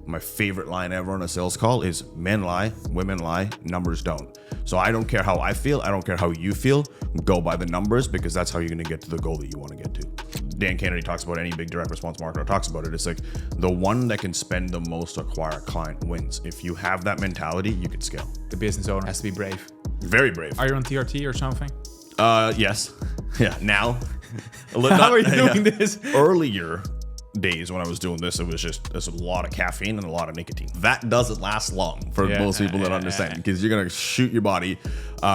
my favorite line ever on a sales call is men lie, women lie, numbers don't. So I don't care how I feel. I don't care how you feel. Go by the numbers, because that's how you're going to get to the goal that you want to get to. Dan Kennedy talks about, any big direct response marketer talks about it. It's like the one that can spend the most to acquire a client wins. If you have that mentality, you can scale. The business owner has to be brave. Very brave. Are you on TRT or something? Yes. Yeah. Now. How are you doing this? Earlier days when I was doing this, it was just there's a lot of caffeine and a lot of nicotine. That doesn't last long for most people that understand, because you're gonna shoot your body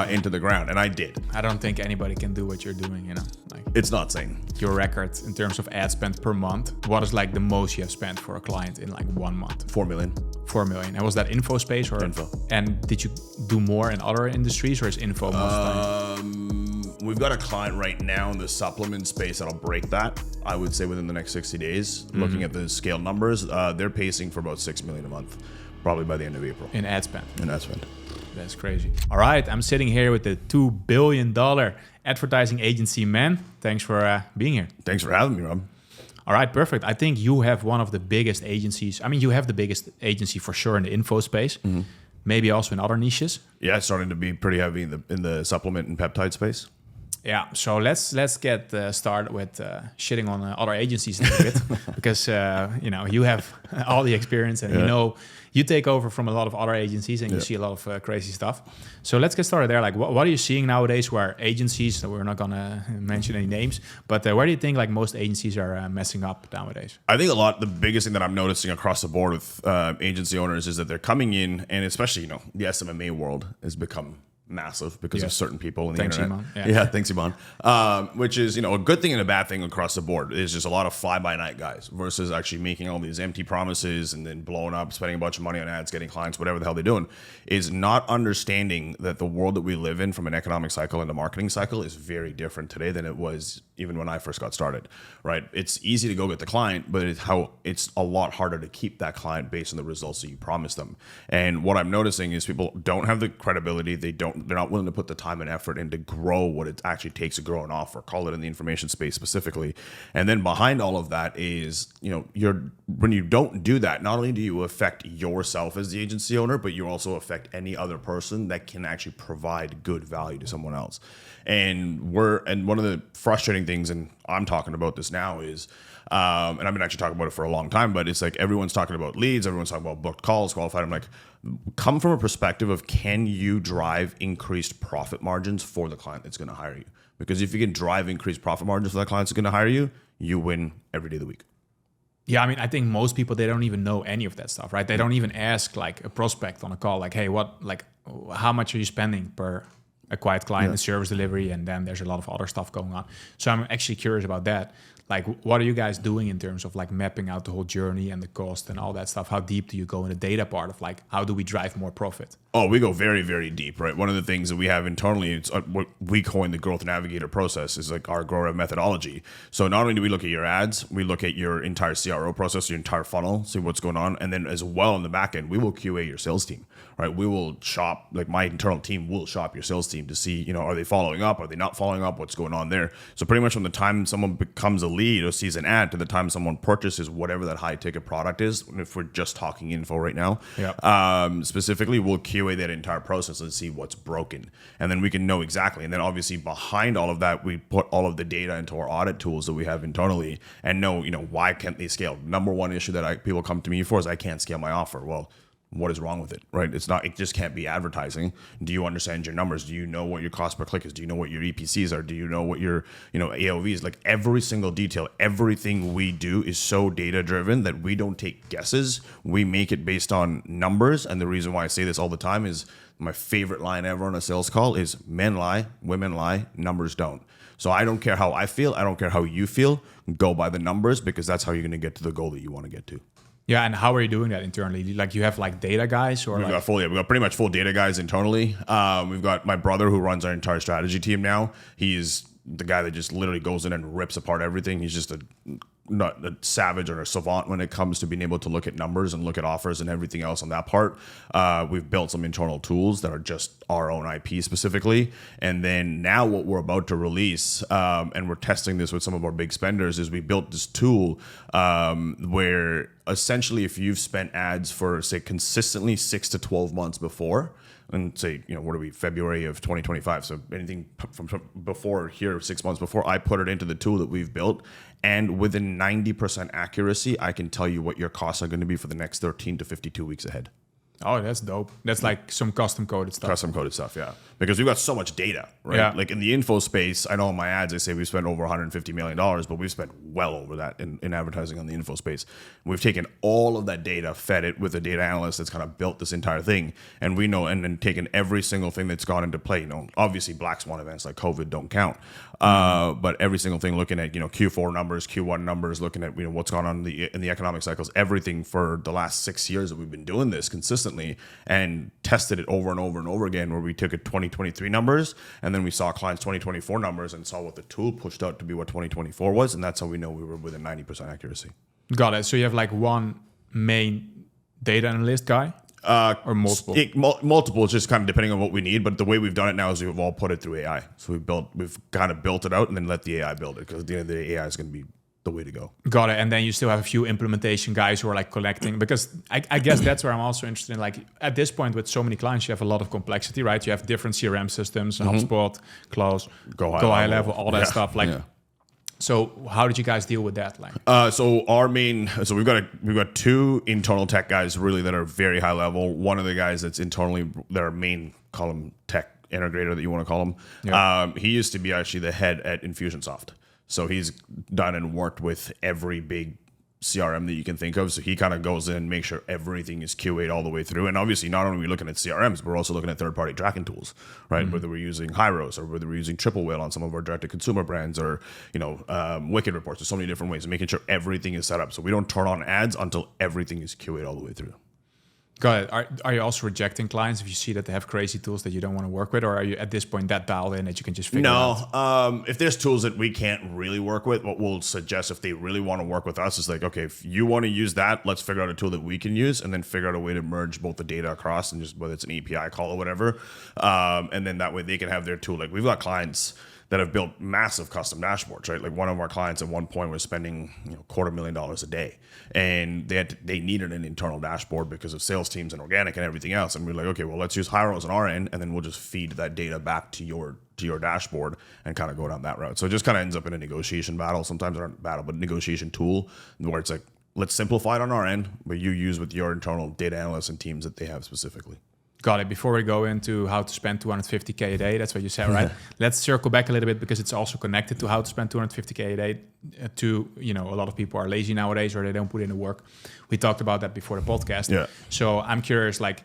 into the ground, and I did. I don't think anybody can do what you're doing. Like It's not sane. Your record in terms of ad spend per month. What is like the most you have spent for a client in like 1 month? 4 million. 4 million. And was that info space or Info? And did you do more in other industries, or is info most of the time? We've got a client right now in the supplement space that'll break that, I would say, within the next 60 days. Looking at the scale numbers, they're pacing for about 6 million a month, probably by the end of April. In ad spend. That's crazy. All right, I'm sitting here with the $2 billion advertising agency man. Thanks for being here. Thanks for having me, Rob. All right, perfect. I think you have one of the biggest agencies. I mean, you have the biggest agency for sure in the info space. Maybe also in other niches. Yeah, it's starting to be pretty heavy in the supplement and peptide space. Yeah, so let's get started with shitting on other agencies a little bit, because you have all the experience, and you take over from a lot of other agencies, and you see a lot of crazy stuff. So let's get started there. Like, what are you seeing nowadays where agencies? We're not gonna mention any names, but where do you think like most agencies are messing up nowadays? I think the biggest thing that I'm noticing across the board with agency owners is that they're coming in, and especially the SMMA world has become massive because of certain people in the internet. Iman. Thanks, Iman. Which is, a good thing and a bad thing across the board. Is just a lot of fly-by-night guys versus actually making all these empty promises and then blowing up, spending a bunch of money on ads, getting clients, whatever the hell they're doing, is not understanding that the world that we live in from an economic cycle and a marketing cycle is very different today than it was even when I first got started, right? It's easy to go get the client, but it's a lot harder to keep that client based on the results that you promise them. And what I'm noticing is people don't have the credibility. They're not willing to put the time and effort in to grow what it actually takes to grow an offer, call it in the information space specifically. And then behind all of that is, when you don't do that, not only do you affect yourself as the agency owner, but you also affect any other person that can actually provide good value to someone else. And one of the frustrating things, and I'm talking about this now, is and I've been actually talking about it for a long time, but it's like everyone's talking about leads, everyone's talking about booked calls, qualified. I'm like, come from a perspective of, can you drive increased profit margins for the client that's going to hire you? Because if you can drive increased profit margins for that client that's going to hire you, you win every day of the week. Yeah, I mean, I think most people, they don't even know any of that stuff, right? They don't even ask like a prospect on a call, like, hey, how much are you spending per acquired client and service delivery? And then there's a lot of other stuff going on. So I'm actually curious about that. Like, what are you guys doing in terms of like mapping out the whole journey and the cost and all that stuff? How deep do you go in the data part of like, how do we drive more profit? Oh, we go very, very deep, right? One of the things that we have internally, it's what we coin the Growth Navigator process, is like our GrowRev methodology. So not only do we look at your ads, we look at your entire CRO process, your entire funnel, see what's going on. And then as well in the back end, we will QA your sales team, right? We will shop, like my internal team will shop your sales team to see, are they following up? Are they not following up? What's going on there? So pretty much from the time someone becomes a lead or sees an ad to the time someone purchases whatever that high ticket product is, if we're just talking info right now, specifically, we'll QA that entire process and see what's broken. And then we can know exactly. And then obviously behind all of that, we put all of the data into our audit tools that we have internally and know, why can't they scale? Number one issue that people come to me for is I can't scale my offer. Well, what is wrong with it, right? It just can't be advertising. Do you understand your numbers? Do you know what your cost per click is? Do you know what your EPCs are? Do you know what your, AOVs? Like every single detail, everything we do is so data driven that we don't take guesses. We make it based on numbers. And the reason why I say this all the time is my favorite line ever on a sales call is men lie, women lie, numbers don't. So I don't care how I feel. I don't care how you feel. Go by the numbers, because that's how you're going to get to the goal that you want to get to. Yeah, and how are you doing that internally? Like, you have like data guys, or we've got pretty much full data guys internally. We've got my brother who runs our entire strategy team now. He's the guy that just literally goes in and rips apart everything. He's just a not a savage or a savant when it comes to being able to look at numbers and look at offers and everything else on that part. We've built some internal tools that are just our own IP specifically. And then now what we're about to release, and we're testing this with some of our big spenders, is we built this tool where essentially if you've spent ads for, say, consistently 6 to 12 months before, and say, what are we, February of 2025. So anything from before here, 6 months before, I put it into the tool that we've built. And within 90% accuracy, I can tell you what your costs are going to be for the next 13 to 52 weeks ahead. Oh, that's dope. That's like some custom coded stuff. Custom coded stuff, yeah. Because we've got so much data, right? Yeah. Like in the info space, I know in my ads, I say we spent over $150 million, but we've spent well over that in advertising on the info space. We've taken all of that data, fed it with a data analyst that's kind of built this entire thing. And we know, and then taken every single thing that's gone into play. Obviously black swan events like COVID don't count. But every single thing, looking at, Q4 numbers, Q1 numbers, looking at, what's gone on in the economic cycles, everything for the last 6 years that we've been doing this consistently, and tested it over and over and over again, where we took a 2023 numbers and then we saw clients 2024 numbers and saw what the tool pushed out to be what 2024 was, and that's how we know we were within 90% accuracy. Got it. So you have like one main data analyst guy, or multiple? Multiple, just kind of depending on what we need. But the way we've done it now is we've all put it through AI. So we've kind of built it out and then let the AI build it, because at the end of the day, AI is going to be the way to go. Got it. And then you still have a few implementation guys who are like collecting, because I guess that's where I'm also interested in. Like at this point with so many clients, you have a lot of complexity, right? You have different CRM systems, HubSpot, Close, Go High Level, all that stuff. So how did you guys deal with that? So we've got two internal tech guys really that are very high level. One of the guys that's internally, their main column tech integrator that you want to call him. Yeah. He used to be actually the head at Infusionsoft. So he's done and worked with every big CRM that you can think of. So he kind of goes in and makes sure everything is QA'd all the way through. And obviously, not only are we looking at CRMs, but we're also looking at third-party tracking tools, right? Mm-hmm. Whether we're using Hyros or whether we're using Triple Whale on some of our direct-to-consumer brands, or Wicked reports. There's so many different ways of making sure everything is set up. So we don't turn on ads until everything is QA'd all the way through. Got it. Are you also rejecting clients if you see that they have crazy tools that you don't want to work with, or are you at this point that dialed in that you can just figure it out? No. If there's tools that we can't really work with, what we'll suggest if they really want to work with us is like, okay, if you want to use that, let's figure out a tool that we can use, and then figure out a way to merge both the data across, and just whether it's an API call or whatever. And then that way they can have their tool. Like we've got clients that have built massive custom dashboards, right? Like one of our clients at one point was spending $250,000 a day, and they needed an internal dashboard because of sales teams and organic and everything else. And we're like, okay, well, let's use Hyros on our end, and then we'll just feed that data back to your dashboard and kind of go down that route. So it just kind of ends up in a negotiation battle. Sometimes not a battle, but negotiation tool where it's like, let's simplify it on our end, but you use with your internal data analysts and teams that they have specifically. Got it. Before we go into how to spend $250K a day, that's what you said, right? Let's circle back a little bit, because it's also connected to how to spend $250K a day. A lot of people are lazy nowadays, or they don't put in the work. We talked about that before the podcast. Yeah. So I'm curious, like,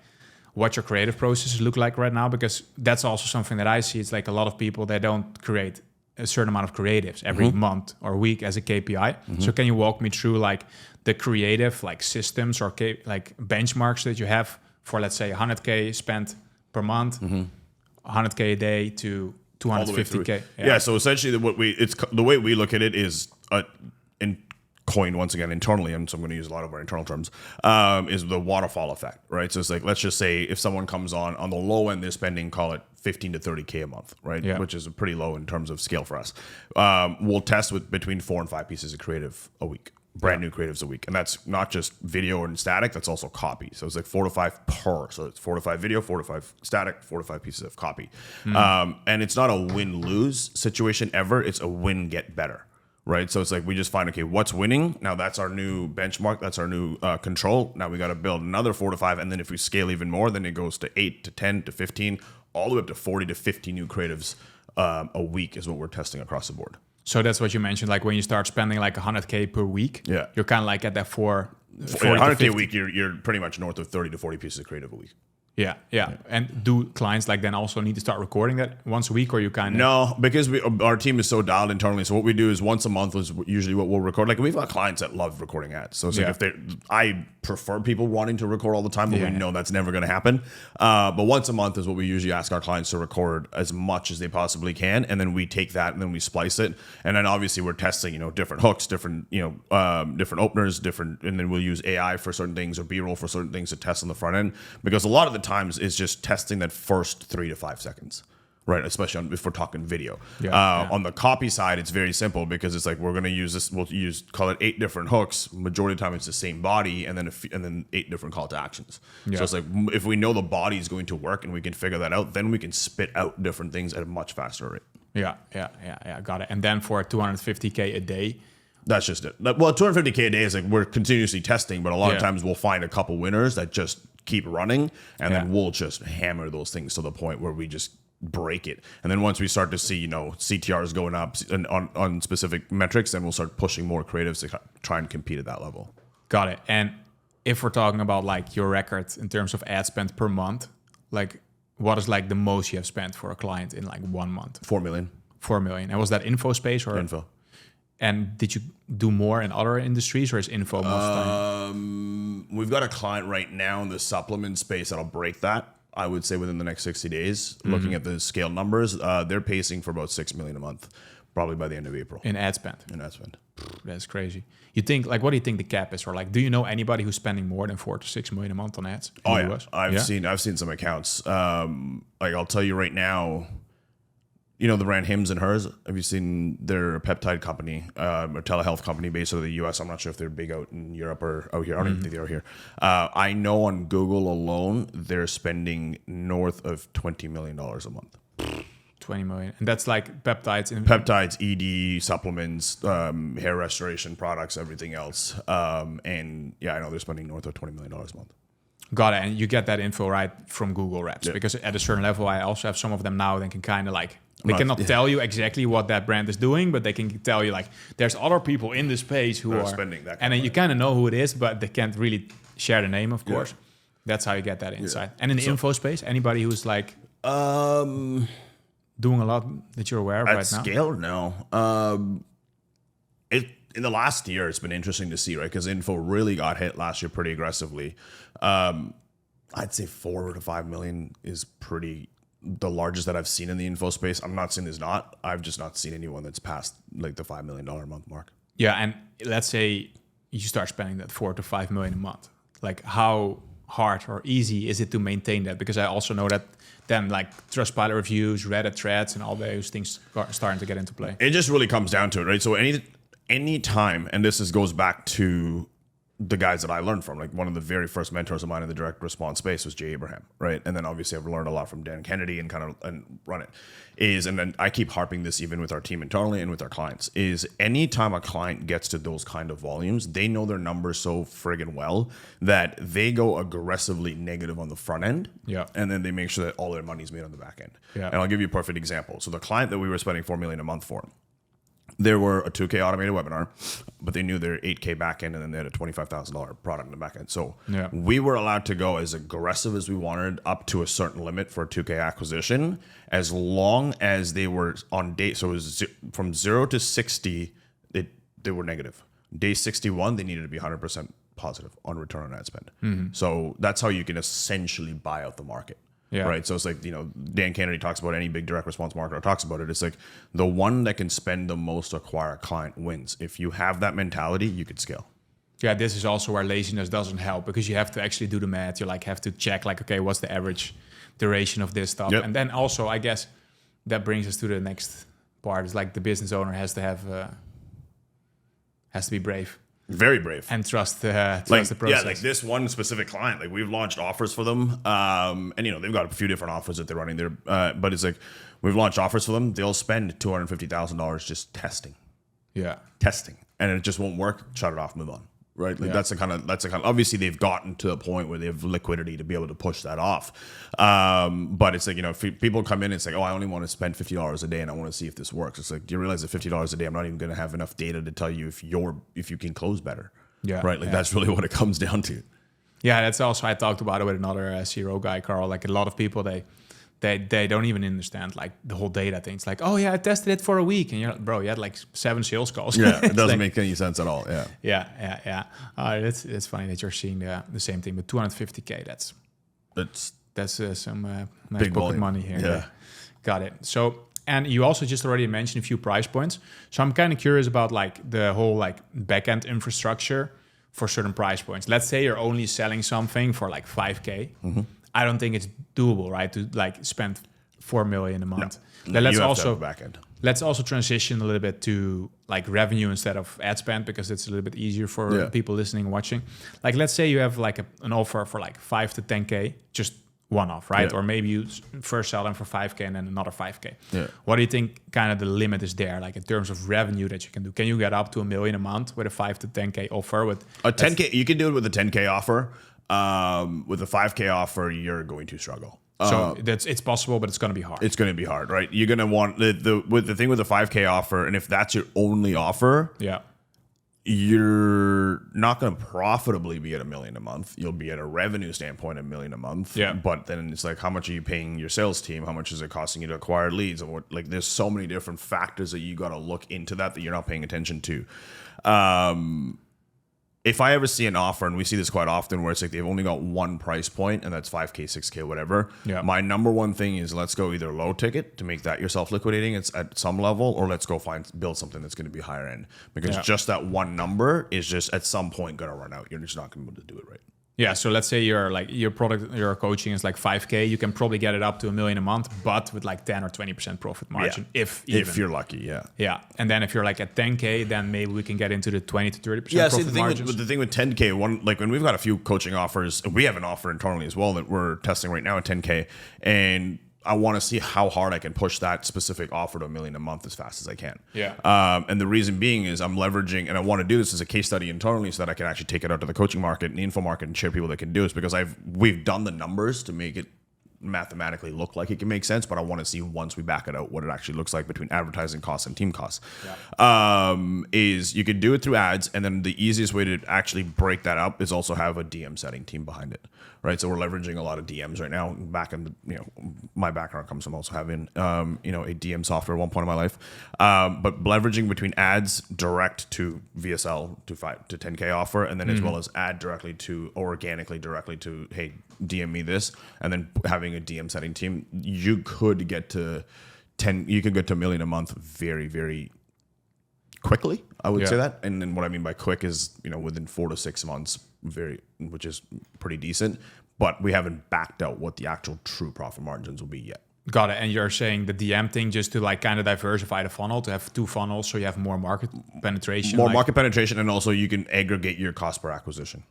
what your creative processes look like right now, because that's also something that I see. It's like a lot of people, they don't create a certain amount of creatives every month or week as a KPI. So can you walk me through like the creative like systems or like benchmarks that you have for, let's say, 100K spent per month, 100K a day to 250K. Yeah. So essentially, the way we look at it is in coined once again internally, and so I'm going to use a lot of our internal terms, is the waterfall effect, right? So it's like, let's just say if someone comes on the low end, they're spending, call it 15 to 30K a month, right? Yeah. Which is pretty low in terms of scale for us. We'll test with between 4 and 5 pieces of creative a week. Brand new creatives a week. And that's not just video and static, that's also copy. So it's like 4 to 5 per. So it's 4 to 5 video, 4 to 5 static, 4 to 5 pieces of copy. And it's not a win-lose situation ever. It's a win-get-better, right? So it's like we just find, okay, what's winning? Now that's our new benchmark. That's our new control. Now we got to build another 4 to 5. And then if we scale even more, then it goes to 8 to 10 to 15, all the way up to 40 to 50 new creatives a week is what we're testing across the board. So that's what you mentioned, like when you start spending like 100K per week, you're kind of like at that 100K a week, you're pretty much north of 30 to 40 pieces of creative a week. Yeah. And do clients like then also need to start recording that once a week, or you kind of? No, because our team is so dialed internally. So what we do is once a month is usually what we'll record. Like we've got clients that love recording ads. So it's like I prefer people wanting to record all the time, but we know that's never going to happen. But once a month is what we usually ask our clients to record as much as they possibly can, and then we take that and then we splice it. And then obviously we're testing, different hooks, different different openers, and then we'll use AI for certain things or B-roll for certain things to test on the front end, because a lot of the times it's just testing that first 3 to 5 seconds, right? Especially if we're talking video. On the copy side, it's very simple, because it's like we're going to use this. We'll call it 8 different hooks. Majority of the time, it's the same body, and then 8 different call to actions. So it's like if we know the body is going to work and we can figure that out, then we can spit out different things at a much faster rate. Yeah. Got it. And then for 250K a day. That's just it. Well, 250K a day is like we're continuously testing, but a lot of times we'll find a couple winners that just keep running, and then we'll just hammer those things to the point where we just break it. And then once we start to see, CTRs going up on specific metrics, then we'll start pushing more creatives to try and compete at that level. Got it. And if we're talking about like your record in terms of ad spend per month, like what is like the most you have spent for a client in like 1 month? 4 million. 4 million. And was that info space or info? And did you do more in other industries, or is info most time? We've got a client right now in the supplement space that'll break that, I would say, within the next 60 days. Looking at the scale numbers, they're pacing for about 6 million a month, probably by the end of April. In ad spend? In ad spend. That's crazy. You think, like, what do you think the cap is? Or like, do you know anybody who's spending more than 4 to 6 million a month on ads? I've seen some accounts. Like I'll tell you right now, the brand Hims and Hers. Have you seen? They're a peptide company, a telehealth company based out of the U.S. I'm not sure if they're big out in Europe or out here. I don't even think they're here. I know on Google alone, they're spending north of $20 million a month. 20 million. And that's like peptides. Peptides, ED, supplements, hair restoration products, everything else. And I know they're spending north of $20 million a month. Got it. And you get that info right from GrowRev, because at a certain level, I also have some of them now that can kind of like, they cannot tell you exactly what that brand is doing, but they can tell you like there's other people in the space who are spending that. And then you kind of know who it is, but they can't really share the name, of course. That's how you get that insight. And in the info space, anybody who's like doing a lot that you're aware of right now? At scale, no. In the last year, it's been interesting to see, right? Because info really got hit last year pretty aggressively. I'd say 4 to 5 million is the largest that I've seen in the info space. I'm not saying there's not. I've just not seen anyone that's passed like the $5 million a month mark. Yeah, and let's say you start spending that 4 to 5 million a month. Like, how hard or easy is it to maintain that? Because I also know that then like Trustpilot reviews, Reddit threads, and all those things are starting to get into play. It just really comes down to it, right? So any time, and this goes back to the guys that I learned from, like one of the very first mentors of mine in the direct response space was Jay Abraham, right? And then obviously I've learned a lot from Dan Kennedy and run it. And then I keep harping this even with our team internally and with our clients, is anytime a client gets to those kind of volumes, they know their numbers so friggin' well that they go aggressively negative on the front end. Yeah. And then they make sure that all their money's made on the back end. Yeah. And I'll give you a perfect example. So the client that we were spending $4 million a month for, there were a 2K automated webinar, but they knew their 8K backend, and then they had a $25,000 product in the backend. So we were allowed to go as aggressive as we wanted up to a certain limit for a 2K acquisition, as long as they were on date. So it was from 0 to 60, they were negative. Day 61, they needed to be 100% positive on return on ad spend. Mm-hmm. So that's how you can essentially buy out the market. Yeah. Right. So it's like, Dan Kennedy talks about, any big direct response marketer talks about it. It's like the one that can spend the most to acquire a client wins. If you have that mentality, you could scale. Yeah. This is also where laziness doesn't help, because you have to actually do the math. You like have to check like, okay, what's the average duration of this stuff? Yep. And then also, I guess that brings us to the next part. It's like the business owner has to be brave. Very brave. And trust the process. Yeah, like this one specific client, like we've launched offers for them. And they've got a few different offers that they're running there. But it's like we've launched offers for them. They'll spend $250,000 just testing. Yeah. Testing. And it just won't work. Shut it off, move on. Right? Like that's the kind of obviously they've gotten to a point where they have liquidity to be able to push that off. But it's like, if people come in and say, oh, I only want to spend $50 a day and I want to see if this works. It's like, do you realize that $50 a day, I'm not even going to have enough data to tell you if you can close better. Yeah. Right. Like that's really what it comes down to. Yeah, that's also, I talked about it with another CRO guy, Carl. Like a lot of people, they don't even understand like the whole data thing. It's like, oh yeah, I tested it for a week, and you're like, bro, you had like 7 sales calls. Yeah, it doesn't like, make any sense at all. Yeah. Yeah. It's funny that you're seeing the same thing, but 250K. That's some nice Big pocket volume. money here. Yeah. Got it. So, and you also just already mentioned a few price points. So I'm kind of curious about like the whole like backend infrastructure for certain price points. Let's say you're only selling something for like 5K. Mm-hmm. I don't think it's doable, right? To like spend 4 million a month. No, Then you have to have a backend. Let's also transition a little bit to like revenue instead of ad spend, because it's a little bit easier for people listening and watching. Like, let's say you have like an offer for like 5 to 10K, just one off, right? Yeah. Or maybe you first sell them for 5K and then another 5K. Yeah. What do you think kind of the limit is there, like in terms of revenue that you can do? Can you get up to $1 million a month with a 5 to 10K offer? With a 10K, you can do it with a 10K offer. With a 5K offer, you're going to struggle. So it's possible, but it's going to be hard. It's going to be hard, right? You're going to want the thing with the 5K offer, and if that's your only offer, you're not going to profitably be at $1 million a month. You'll be at a revenue standpoint $1 million a month. Yeah. But then it's like, how much are you paying your sales team? How much is it costing you to acquire leads? And what, like, there's so many different factors that you got to look into that you're not paying attention to. If I ever see an offer, and we see this quite often, where it's like they've only got one price point, and that's 5K, 6K, whatever. Yeah. My number one thing is, let's go either low ticket to make that your self-liquidating, it's at some level, or let's go build something that's going to be higher end. Because just that one number is just at some point going to run out. You're just not going to be able to do it right. Yeah, so let's say your product, your coaching is like 5K. You can probably get it up to $1 million a month, but with like 10 or 20% profit margin, if you're lucky. Yeah, and then if you're like at 10K, then maybe we can get into the 20 to 30% Yeah, profit see, margins. the thing with 10K, when we've got a few coaching offers, we have an offer internally as well that we're testing right now at 10K, and I want to see how hard I can push that specific offer to $1 million a month as fast as I can. Yeah. And the reason being is I'm leveraging, and I want to do this as a case study internally so that I can actually take it out to the coaching market and the info market and share people that can do this, because we've done the numbers to make it mathematically look like it can make sense, but I want to see, once we back it out, what it actually looks like between advertising costs and team costs. Is you can do it through ads, and then the easiest way to actually break that up is also have a DM setting team behind it, right? So we're leveraging a lot of DMs right now. Back in my background comes from also having a DM software at one point in my life, but leveraging between ads direct to VSL to 5 to 10K offer, and then as well as ad directly to organically directly to, hey, DM me this, and then having a DM setting team, you could get to $1 million a month very, very quickly. I would say that. And then what I mean by quick is, within 4 to 6 months, which is pretty decent, but we haven't backed out what the actual true profit margins will be yet. Got it. And you're saying the DM thing just to like kind of diversify the funnel, to have 2 funnels so you have more market penetration. Market penetration, and also you can aggregate your cost per acquisition.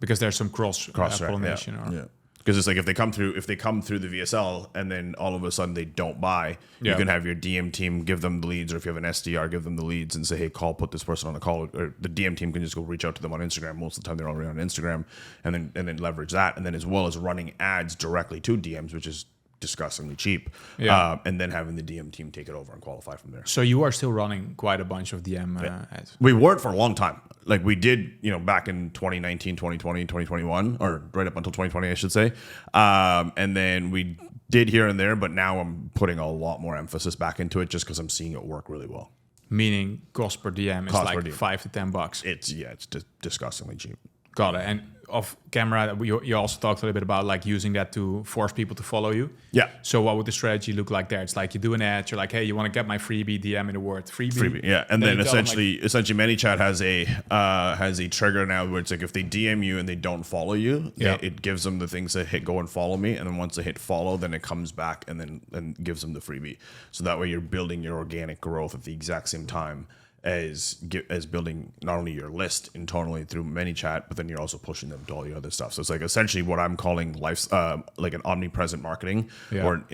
Because there's some cross pollination. Yeah. Because it's like if they come through the VSL and then all of a sudden they don't buy, you can have your DM team give them the leads, or if you have an SDR, give them the leads and say, hey, put this person on a call, or the DM team can just go reach out to them on Instagram. Most of the time they're already on Instagram, and then leverage that, and then as well as running ads directly to DMs, which is disgustingly cheap, and then having the DM team take it over and qualify from there. So you are still running quite a bunch of DM ads. We weren't for a long time. Like we did, back in 2019, 2020, 2021, or right up until 2020, I should say. And then we did here and there, but now I'm putting a lot more emphasis back into it just because I'm seeing it work really well. Meaning cost per DM is like $5 to $10. It's disgustingly cheap. Got it. And off camera, you also talked a little bit about like using that to force people to follow you. Yeah. So what would the strategy look like there? It's like you do an ad, you're like, hey, you want to get my freebie, DM in the word freebie. Yeah. And then essentially ManyChat has a trigger now where it's like if they DM you and they don't follow you, it gives them the things that hit go and follow me. And then once they hit follow, then it comes back and gives them the freebie. So that way you're building your organic growth at the exact same time as building not only your list internally through ManyChat, but then you're also pushing them to all your other stuff. So it's like essentially what I'm calling like an omnipresent marketing, or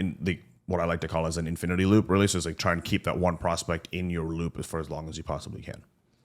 what I like to call as an infinity loop, really. So it's like trying to keep that one prospect in your loop for as long as you possibly can.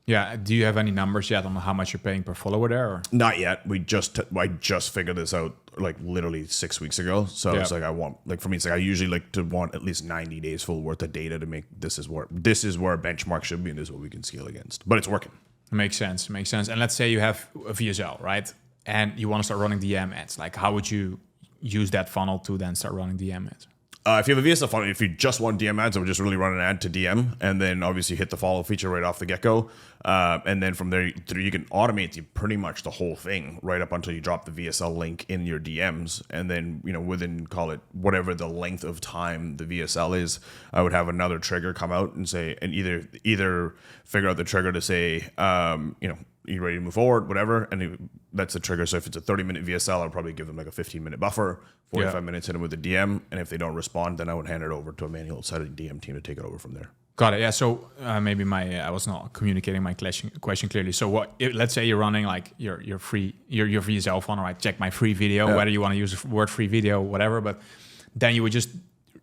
Yeah. Do you have any numbers yet on how much you're paying per follower there? Or? Not yet. I just figured this out like literally 6 weeks ago. So it's like for me, it's like I usually like to want at least 90 days full worth of data to make this is where a benchmark should be, and this is what we can scale against. But it's working. Makes sense. And let's say you have a VSL, right? and you want to start running DM ads, like how would you use that funnel to then start running DM ads? If you have a VSL funnel, if you just want DM ads, I would just really run an ad to DM, and then obviously hit the follow feature right off the get-go. And then from there, you can automate pretty much the whole thing right up until you drop the VSL link in your DMs. And then, within, call it whatever the length of time the VSL is, I would have another trigger come out and say, and either figure out the trigger to say, you ready to move forward, whatever, and that's the trigger. So if it's a 30-minute VSL, I'll probably give them like a 15-minute buffer, 45 minutes, hit them with a DM, and if they don't respond, then I would hand it over to a manual sided DM team to take it over from there. Got it. Yeah. So maybe I was not communicating my question clearly. So let's say you're running like your VSL funnel, right? Check my free video, whether you want to use the word free video, whatever, but then you would just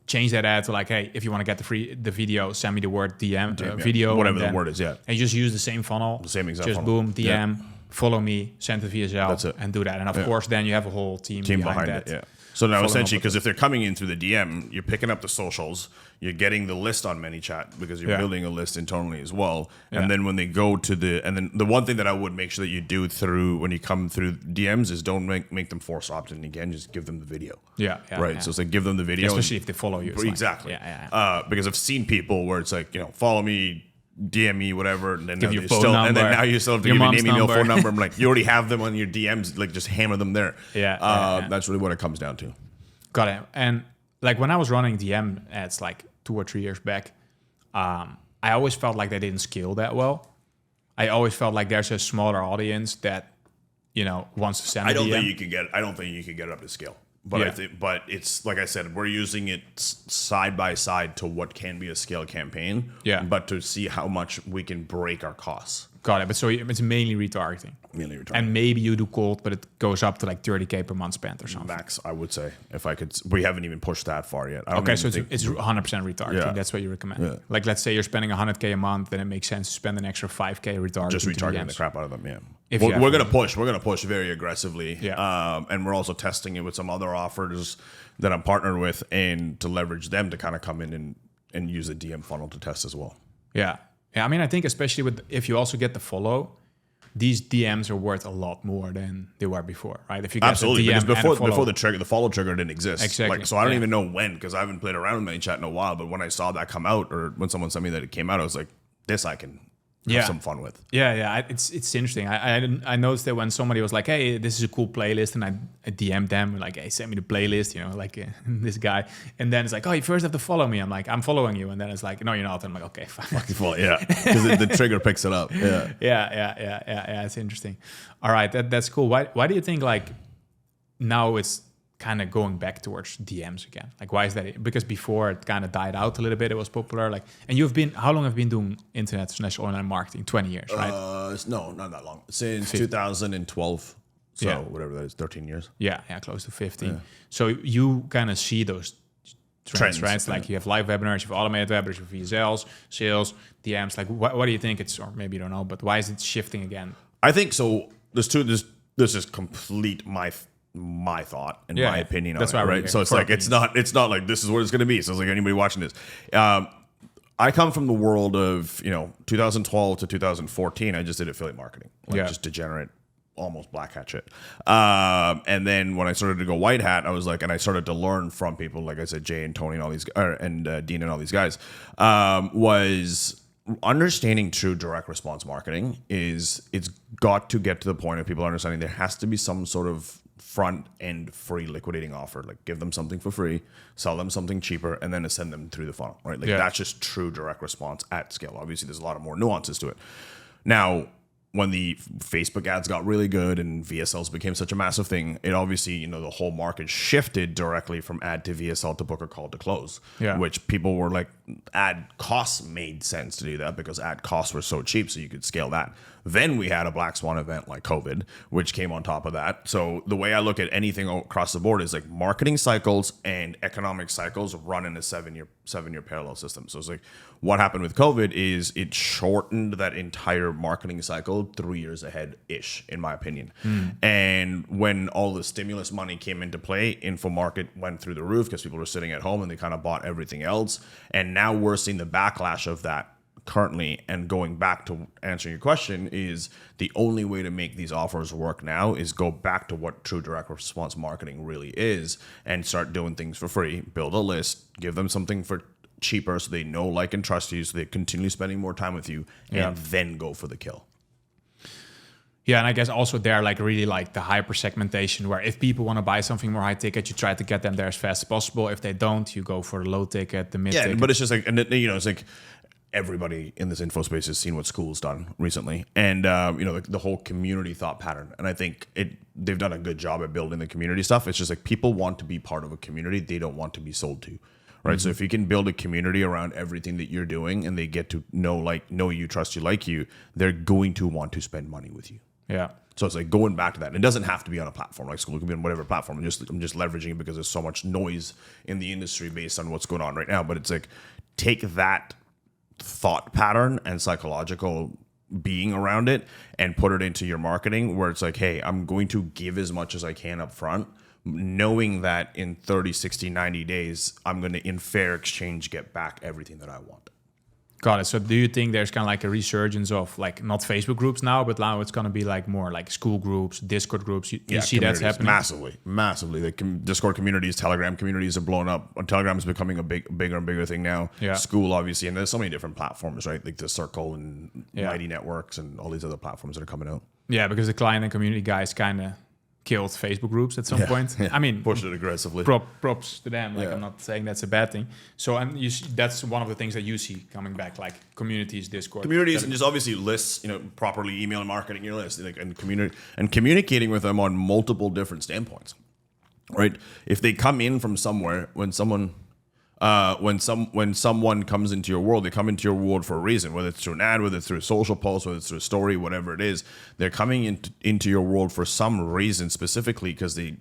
change that ad to like, hey, if you want to get the video, send me the word DM video, whatever the word is, and you just use the same funnel, the same exact just funnel. boom, DM, follow me, send the VSL, That's it. and do that. And of course, then you have a whole team behind that. it. Yeah. So now essentially, because if they're coming in through the DM, you're picking up the socials, you're getting the list on ManyChat because you're building a list internally as well. And then when they go to the one thing that I would make sure that you do when you come through DMs is don't make them force opt-in again. Just give them the video. Right. So it's like give them the video, especially if they follow you. Exactly. Because I've seen people where it's like, follow me, DM me, whatever, and then give your phone number, and then now you still have to give your name, email, phone number. I'm like, you already have them on your DMs, like just hammer them there. That's really what it comes down to. Got it. And like when I was running DM ads like 2 or 3 years back, I always felt like they didn't scale that well. I always felt like there's a smaller audience that wants to send. I don't think you can get it up to scale. But but it's like I said, we're using it side by side to what can be a scale campaign. But to see how much we can break our costs. Got it. But so it's mainly retargeting. And maybe you do cold, but it goes up to like 30K per month spent or something. Max, I would say, if I could. We haven't even pushed that far yet. Okay, so it's 100% retargeting. That's what you recommend. Like, let's say you're spending 100K a month, then it makes sense to spend an extra 5K retargeting. Just retargeting the crap out of them. We're gonna push. We're gonna push very aggressively. And we're also testing it with some other offers that I'm partnered with, and to leverage them to kind of come in and use a DM funnel to test as well. Yeah. I mean, I think especially if you also get the follow, these DMs are worth a lot more than they were before, right? If you get absolutely, the DM because before the follow trigger didn't exist. Exactly. So I don't even know when, because I haven't played around with ManyChat in a while. But when I saw that come out, or when someone sent me that it came out, I was like, this I can have some fun with. It's interesting. I noticed that when somebody was like, hey, this is a cool playlist, and I DM'd them like, hey, send me the playlist, this guy, and then it's like, oh, you first have to follow me. I'm like, I'm following you, and then it's like, no, you're not. And I'm like, okay, fine. Well, because the trigger picks it up. Yeah. It's interesting. All right, that's cool. Why do you think like now it's kind of going back towards DMs again? Like, why is that? Because before it kind of died out a little bit. It was popular. Like, and how long have you been doing internet/online marketing? 20 years, right? No, not that long. Since 2012. So whatever that is, 13 years. Yeah, close to 15. Yeah. So you kind of see those trends, right? It's like you have live webinars, you have automated webinars, you have VSLs, sales, DMs. Like, what do you think it's, or maybe you don't know, but why is it shifting again? I think so. This is complete my thought and my opinion on it, right? So it's like it's not like this is what it's going to be. So it's like anybody watching this. I come from the world of 2012 to 2014. I just did affiliate marketing, just degenerate, almost black hat shit. And then when I started to go white hat, I was like, and I started to learn from people like I said, Jay and Tony and all these, and Dean and all these guys, was understanding true direct response marketing it's got to get to the point of people understanding there has to be some sort of front end free liquidating offer, like give them something for free, sell them something cheaper, and then send them through the funnel, right? Like that's just true direct response at scale. Obviously there's a lot of more nuances to it. Now, when the Facebook ads got really good and VSLs became such a massive thing, it obviously, the whole market shifted directly from ad to VSL to book or call to close, which people were like, ad costs made sense to do that because ad costs were so cheap, so you could scale that. Then we had a black swan event like COVID, which came on top of that. So the way I look at anything across the board is like marketing cycles and economic cycles run in a seven-year parallel system. So it's like what happened with COVID is it shortened that entire marketing cycle 3 years ahead-ish, in my opinion. And when all the stimulus money came into play, info market went through the roof because people were sitting at home and they kind of bought everything else. And now we're seeing the backlash of that currently, and going back to answering your question, is the only way to make these offers work now is go back to what true direct response marketing really is and start doing things for free. Build a list, give them something for cheaper so they know, like, and trust you, so they're continually spending more time with you, and then go for the kill. Yeah, and I guess also there, like, really like the hyper segmentation, where if people want to buy something more high ticket, you try to get them there as fast as possible. If they don't, you go for the low ticket, the mid ticket. But it's just like, and it's like everybody in this info space has seen what school's done recently, and the whole community thought pattern. And I think they've done a good job at building the community stuff. It's just like people want to be part of a community; they don't want to be sold to. Right. So if you can build a community around everything that you're doing, and they get to know you, trust you, like you, they're going to want to spend money with you. Yeah. So it's like going back to that. And it doesn't have to be on a platform like school. It could be on whatever platform. I'm just leveraging it because there's so much noise in the industry based on what's going on right now. But it's like, take that thought pattern and psychological being around it and put it into your marketing, where it's like, hey, I'm going to give as much as I can up front, knowing that in 30, 60, 90 days, I'm going to, in fair exchange, get back everything that I want. Got it. So do you think there's kind of like a resurgence of, like, not Facebook groups now, but now it's going to be like more like school groups, Discord groups? You see that's happening? Massively. The Discord communities, Telegram communities are blowing up. Telegram is becoming a bigger and bigger thing now. Yeah. School, obviously. And there's so many different platforms, right? Like the Circle and Mighty Networks and all these other platforms that are coming out. Yeah, because the client and community guys kind of killed Facebook groups at some point. Yeah. I mean, pushed it aggressively. Props to them. Like, I'm not saying that's a bad thing. So, and that's one of the things that you see coming back, like communities, Discord, and just obviously lists. Properly email and marketing your list, like, and communicating with them on multiple different standpoints. Right? If they come in from somewhere, when someone comes into your world, they come into your world for a reason, whether it's through an ad, whether it's through a social post, whether it's through a story, whatever it is. They're coming into your world for some reason, specifically because they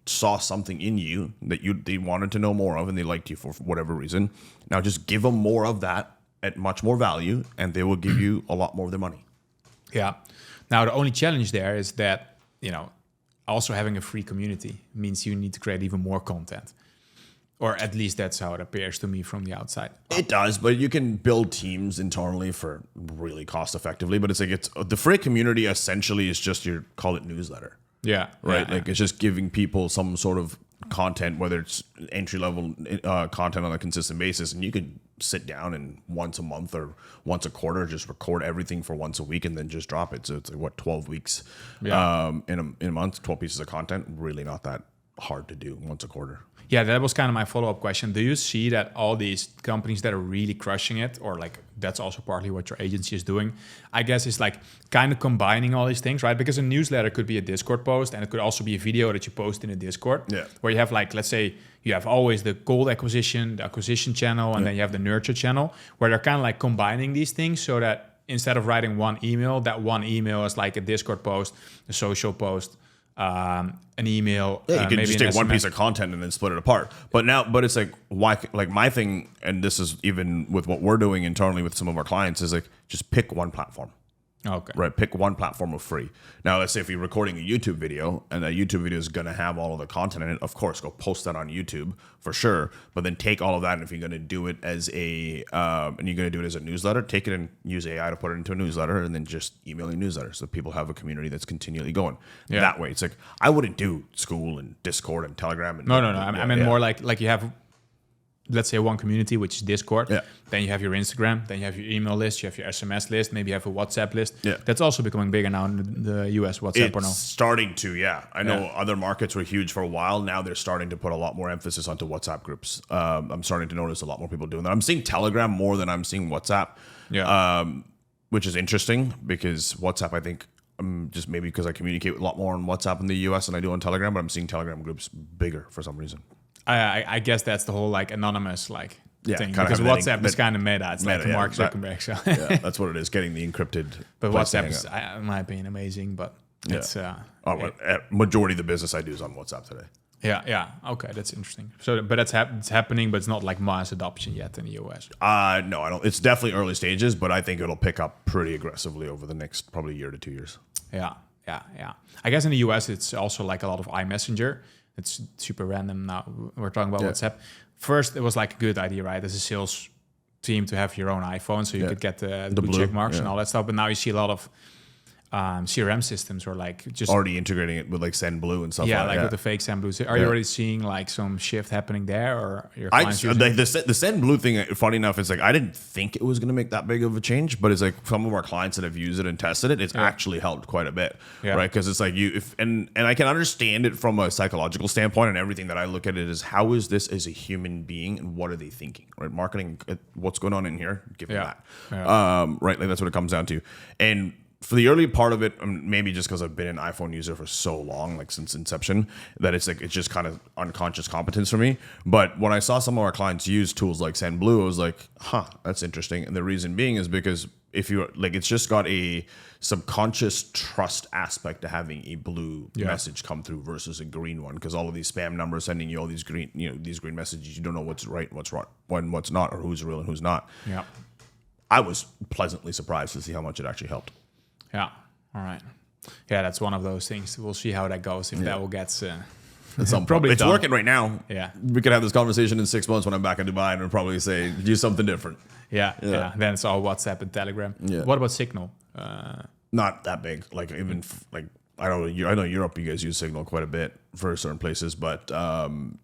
saw something in you that they wanted to know more of, and they liked you for whatever reason. Now just give them more of that at much more value, and they will give you a lot more of their money. Yeah. Now the only challenge there is that, also having a free community means you need to create even more content. Or at least that's how it appears to me from the outside. It does, but you can build teams internally for really cost effectively. But it's like the free community essentially is just your, call it, newsletter. Yeah. Right. Yeah, like it's just giving people some sort of content, whether it's entry level content on a consistent basis, and you could sit down and once a month or once a quarter just record everything for once a week and then just drop it. So it's like 12 weeks in a month, 12 pieces of content. Really not that hard to do once a quarter. Yeah, that was kind of my follow-up question. Do you see that all these companies that are really crushing it, or like that's also partly what your agency is doing, I guess is like kind of combining all these things, right? Because a newsletter could be a Discord post, and it could also be a video that you post in a Discord, where you have, like, let's say you have always the cold acquisition, the acquisition channel, and then you have the nurture channel, where they're kind of like combining these things so that instead of writing one email, that one email is like a Discord post, a social post, an email. Yeah, you can maybe just take one piece of content and then split it apart. But it's like, why? Like, my thing, and this is even with what we're doing internally with some of our clients, is like, just pick one platform. Okay. Right. Pick one platform of free. Now, let's say if you're recording a YouTube video and that YouTube video is going to have all of the content in it, of course, go post that on YouTube for sure. But then take all of that, and if you're going to do it as a newsletter, take it and use AI to put it into a newsletter, and then just email your newsletter so people have a community that's continually going. Yeah. That way, it's like, I wouldn't do school and Discord and Telegram. And no. I mean more like you have, let's say, one community, which is Discord. Yeah. Then you have your Instagram. Then you have your email list. You have your SMS list. Maybe you have a WhatsApp list. Yeah. That's also becoming bigger now in the US. WhatsApp or no? It's starting to, yeah. I know other markets were huge for a while. Now they're starting to put a lot more emphasis onto WhatsApp groups. I'm starting to notice a lot more people doing that. I'm seeing Telegram more than I'm seeing WhatsApp. Yeah. Which is interesting because WhatsApp, I think, just maybe because I communicate a lot more on WhatsApp in the US than I do on Telegram, but I'm seeing Telegram groups bigger for some reason. I guess that's the whole like anonymous thing, because WhatsApp is kind of meta. It's like Mark Zuckerberg. So that's what it is, getting the encrypted. But WhatsApp is, in my opinion, amazing. But it's majority of the business I do is on WhatsApp today. Yeah. Okay, that's interesting. So, but it's happening, but it's not like mass adoption yet in the US. No, I don't. It's definitely early stages, but I think it'll pick up pretty aggressively over the next probably year to 2 years. Yeah. I guess in the US, it's also like a lot of iMessenger. It's super random now. We're talking about WhatsApp. First, it was like a good idea, right? As a sales team to have your own iPhone, so you could get the blue blue, check marks and all that stuff. But now you see a lot of CRM systems or like just already integrating it with like Send Blue and stuff. With the fake Send Blue. Are you already seeing like some shift happening there, or your clients the Send Blue thing? Funny enough, it's like I didn't think it was going to make that big of a change, but it's like some of our clients that have used it and tested it, it's actually helped quite a bit, right? Because it's like and I can understand it from a psychological standpoint, and everything that I look at it is how is this as a human being and what are they thinking, right? Marketing, what's going on in here? Give them that, right? Like that's what it comes down to, and. For the early part of it, maybe just because I've been an iPhone user for so long, like since inception, that it's just kind of unconscious competence for me. But when I saw some of our clients use tools like Send Blue, I was like, that's interesting. And the reason being is because if you like, it's just got a subconscious trust aspect to having a blue message come through versus a green one, because all of these spam numbers sending you all these green, these green messages, you don't know what's right, what's wrong, what's not, or who's real and who's not. Yeah, I was pleasantly surprised to see how much it actually helped. Yeah. All right. Yeah, that's one of those things. We'll see how that goes. If that will get probably it's working right now. Yeah. We could have this conversation in 6 months when I'm back in Dubai and we'll probably say do something different. Yeah. Then it's all WhatsApp and Telegram. Yeah. What about Signal? Not that big. Like even like I know Europe you guys use Signal quite a bit for certain places, but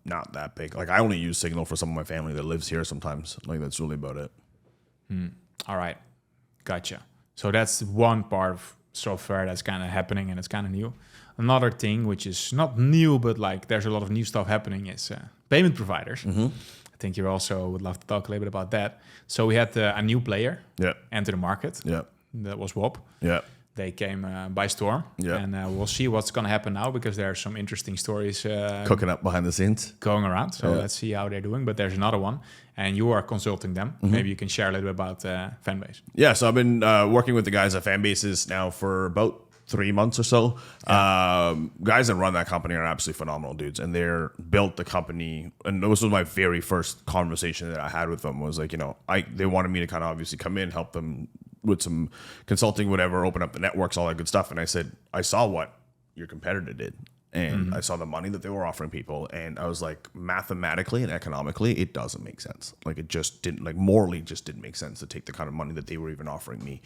not that big. Like I only use Signal for some of my family that lives here sometimes. Like that's really about it. All right. Gotcha. So that's one part of software that's kind of happening and it's kind of new. Another thing, which is not new, but like there's a lot of new stuff happening, is payment providers. I think you also would love to talk a little bit about that. So we had a new player enter the market. Yeah. That was Whop. Yeah. They came by storm. Yeah. And we'll see what's going to happen now, because there are some interesting stories cooking up behind the scenes going around. So let's see how they're doing. But there's another one, and you are consulting them. Maybe you can share a little bit about Fanbase. Yeah, so I've been working with the guys at Fanbases now for about 3 months or so. Guys that run that company are absolutely phenomenal dudes, and they're built the company. And this was my very first conversation that I had with them, was like, they wanted me to kind of obviously come in, help them with some consulting, whatever, open up the networks, all that good stuff. And I said, I saw what your competitor did. And I saw the money that they were offering people. And I was like, mathematically and economically, it doesn't make sense. Like it just didn't, like morally just didn't make sense to take the kind of money that they were even offering me.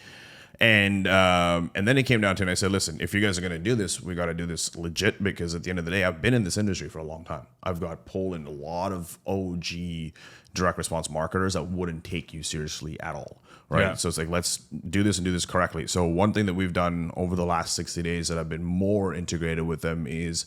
And then it came down to, and I said, listen, if you guys are going to do this, we got to do this legit, because at the end of the day, I've been in this industry for a long time. I've got pulled in a lot of OG direct response marketers that wouldn't take you seriously at all. Right. Yeah. So it's like, let's do this and do this correctly. So one thing that we've done over the last 60 days that I've been more integrated with them is,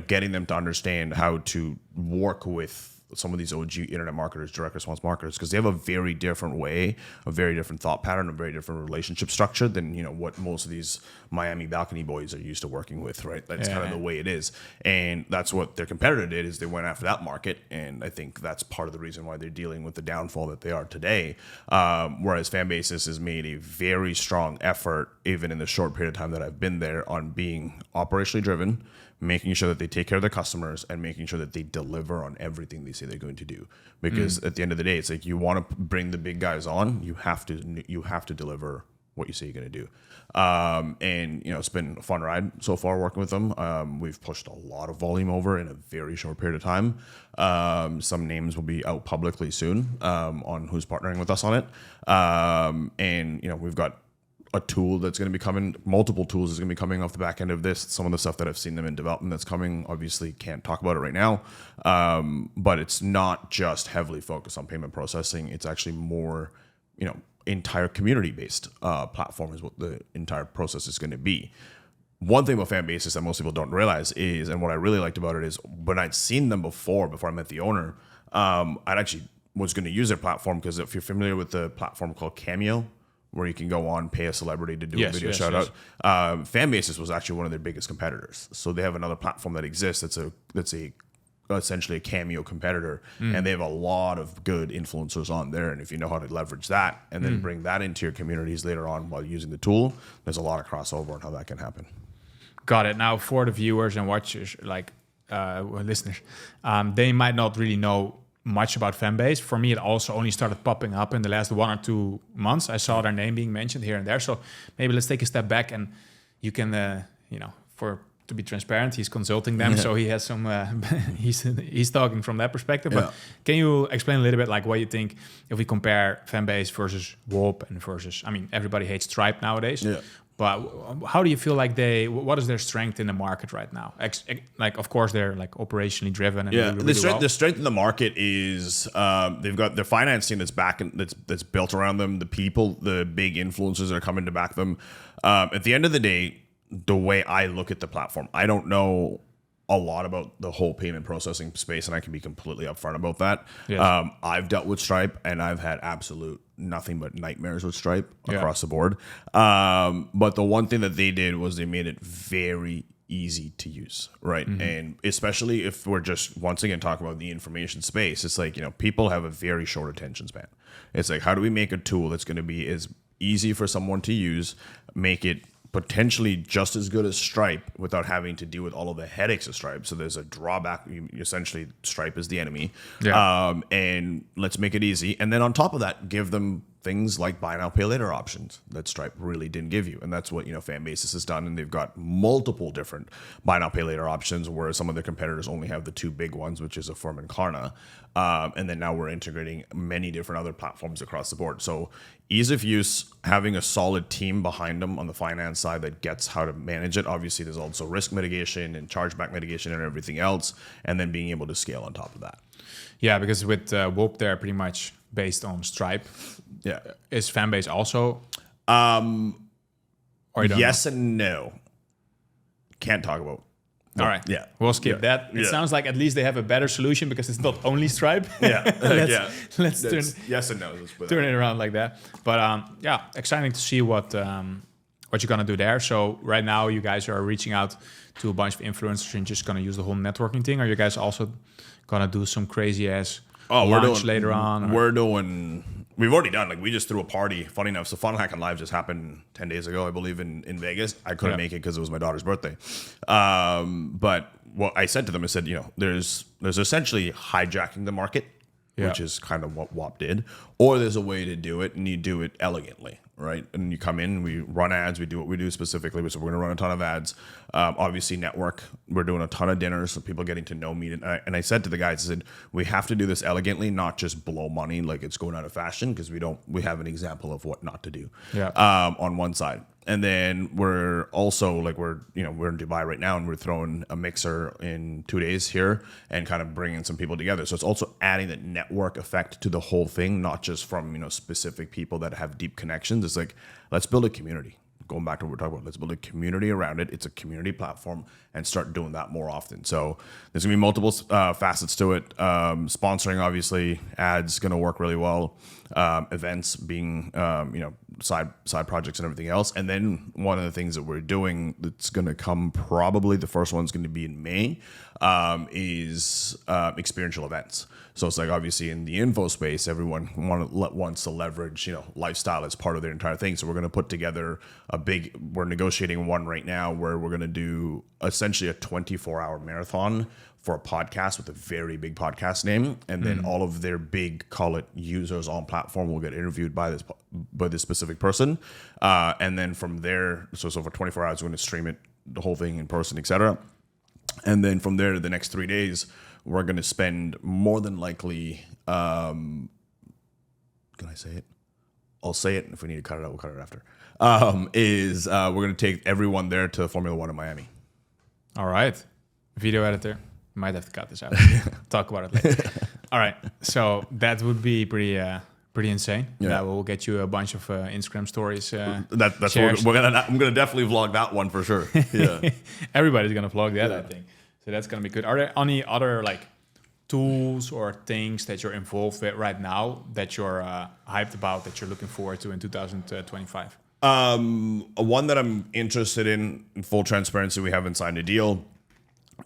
getting them to understand how to work with some of these OG internet marketers, direct response marketers, because they have a very different way, a very different thought pattern, a very different relationship structure than what most of these Miami balcony boys are used to working with, right? That's kind of the way it is, and that's what their competitor did, is they went after that market, and I think that's part of the reason why they're dealing with the downfall that they are today. Whereas Fanbases has made a very strong effort, even in the short period of time that I've been there, on being operationally driven, making sure that they take care of their customers, and making sure that they deliver on everything they say they're going to do. Because at the end of the day, it's like, you want to bring the big guys on, you have to deliver what you say you're going to do. And it's been a fun ride so far working with them. We've pushed a lot of volume over in a very short period of time. Some names will be out publicly soon on who's partnering with us on it. And we've got a tool that's going to be coming, multiple tools is going to be coming off the back end of this. Some of the stuff that I've seen them in development that's coming, obviously can't talk about it right now. But it's not just heavily focused on payment processing. It's actually more, entire community-based platform is what the entire process is going to be. One thing about Fanbases that most people don't realize is, and what I really liked about it is, when I'd seen them before I met the owner, I'd actually was going to use their platform, because if you're familiar with the platform called Cameo, where you can go on, pay a celebrity to do a video shout out. Fanbases was actually one of their biggest competitors. So they have another platform that exists that's essentially a Cameo competitor, and they have a lot of good influencers on there. And if you know how to leverage that and then bring that into your communities later on while using the tool, there's a lot of crossover on how that can happen. Got it. Now, for the viewers and watchers, like listeners, they might not really know much about Fanbase. For me, it also only started popping up in the last 1 or 2 months. I saw their name being mentioned here and there. So maybe let's take a step back, and you can, for to be transparent, he's consulting them, so he has some. He's talking from that perspective. But can you explain a little bit, like, what you think if we compare Fanbase versus Whop and versus? I mean, everybody hates Stripe nowadays. Yeah. But how do you feel like what is their strength in the market right now? Like, of course, they're like operationally driven. And the strength in the market is they've got their finance team that's built around them. The people, the big influencers that are coming to back them. At the end of the day, the way I look at the platform, I don't know a lot about the whole payment processing space, and I can be completely upfront about that. Yes. I've dealt with Stripe, and I've had absolute nothing but nightmares with Stripe across the board. But the one thing that they did was they made it very easy to use, right? Mm-hmm. And especially if we're just, once again, talking about the information space, it's like, people have a very short attention span. It's like, how do we make a tool that's going to be as easy for someone to use, make it potentially just as good as Stripe without having to deal with all of the headaches of Stripe. So there's a drawback. Essentially, Stripe is the enemy. Yeah. And let's make it easy. And then on top of that, give them things like buy now, pay later options that Stripe really didn't give you. And that's what, Fanbase has done. And they've got multiple different buy now, pay later options, whereas some of their competitors only have the two big ones, which is Affirm and Klarna. And then now we're integrating many different other platforms across the board. So ease of use, having a solid team behind them on the finance side that gets how to manage it. Obviously, there's also risk mitigation and chargeback mitigation and everything else. And then being able to scale on top of that. Yeah, because with Whop, they're pretty much based on Stripe. Yeah. Is Fanbase also? Yes and no. Can't talk about. All right. Yeah. We'll skip that. It sounds like at least they have a better solution because it's not only Stripe. Yeah. Let's turn yes and no. Turn it around like that. But exciting to see what you're gonna do there. So right now you guys are reaching out to a bunch of influencers and just gonna use the whole networking thing. Are you guys also gonna do some crazy ass launch later on? We've already done, like, we just threw a party. Funny enough, so Funnel Hacking Live just happened 10 days ago, I believe, in Vegas. I couldn't make it because it was my daughter's birthday. But what I said to them, I said, there's essentially hijacking the market, which is kind of what Whop did, or there's a way to do it, and you do it elegantly, right? And you come in, we run ads, we do what we do specifically, so we're going to run a ton of ads. Obviously, network, we're doing a ton of dinners, so people getting to know me. And I said to the guys, I said, we have to do this elegantly, not just blow money like it's going out of fashion, because we have an example of what not to do on one side. And then we're also we're in Dubai right now, and we're throwing a mixer in 2 days here and kind of bringing some people together. So it's also adding that network effect to the whole thing, not just from specific people that have deep connections. It's like, let's build a community. Going back to what we're talking about, let's build a community around it. It's a community platform, and start doing that more often. So there's gonna be multiple facets to it. Sponsoring, obviously, ads gonna work really well. Events being side projects and everything else. And then one of the things that we're doing that's gonna come, probably the first one's gonna be in May, is experiential events. So it's like, obviously in the info space, everyone wants to leverage, lifestyle as part of their entire thing. So we're going to put together we're negotiating one right now where we're going to do essentially a 24-hour marathon for a podcast with a very big podcast name. And then all of their big, call it, users on platform will get interviewed by this specific person. And then from there, so for 24 hours, we're going to stream it, the whole thing in person, etc. And then from there, the next 3 days, we're going to spend more than likely, can I say it? I'll say it. If we need to cut it out, we'll cut it after. We're going to take everyone there to Formula One in Miami. All right. Video editor. Might have to cut this out. Talk about it later. All right. So that would be pretty insane. Yeah. That will get you a bunch of Instagram stories. That's what I'm gonna definitely vlog that one for sure. Yeah. Everybody's gonna vlog that, I think. So that's gonna be good. Are there any other tools or things that you're involved with right now that you're hyped about, that you're looking forward to in 2025? One that I'm interested in full transparency, we haven't signed a deal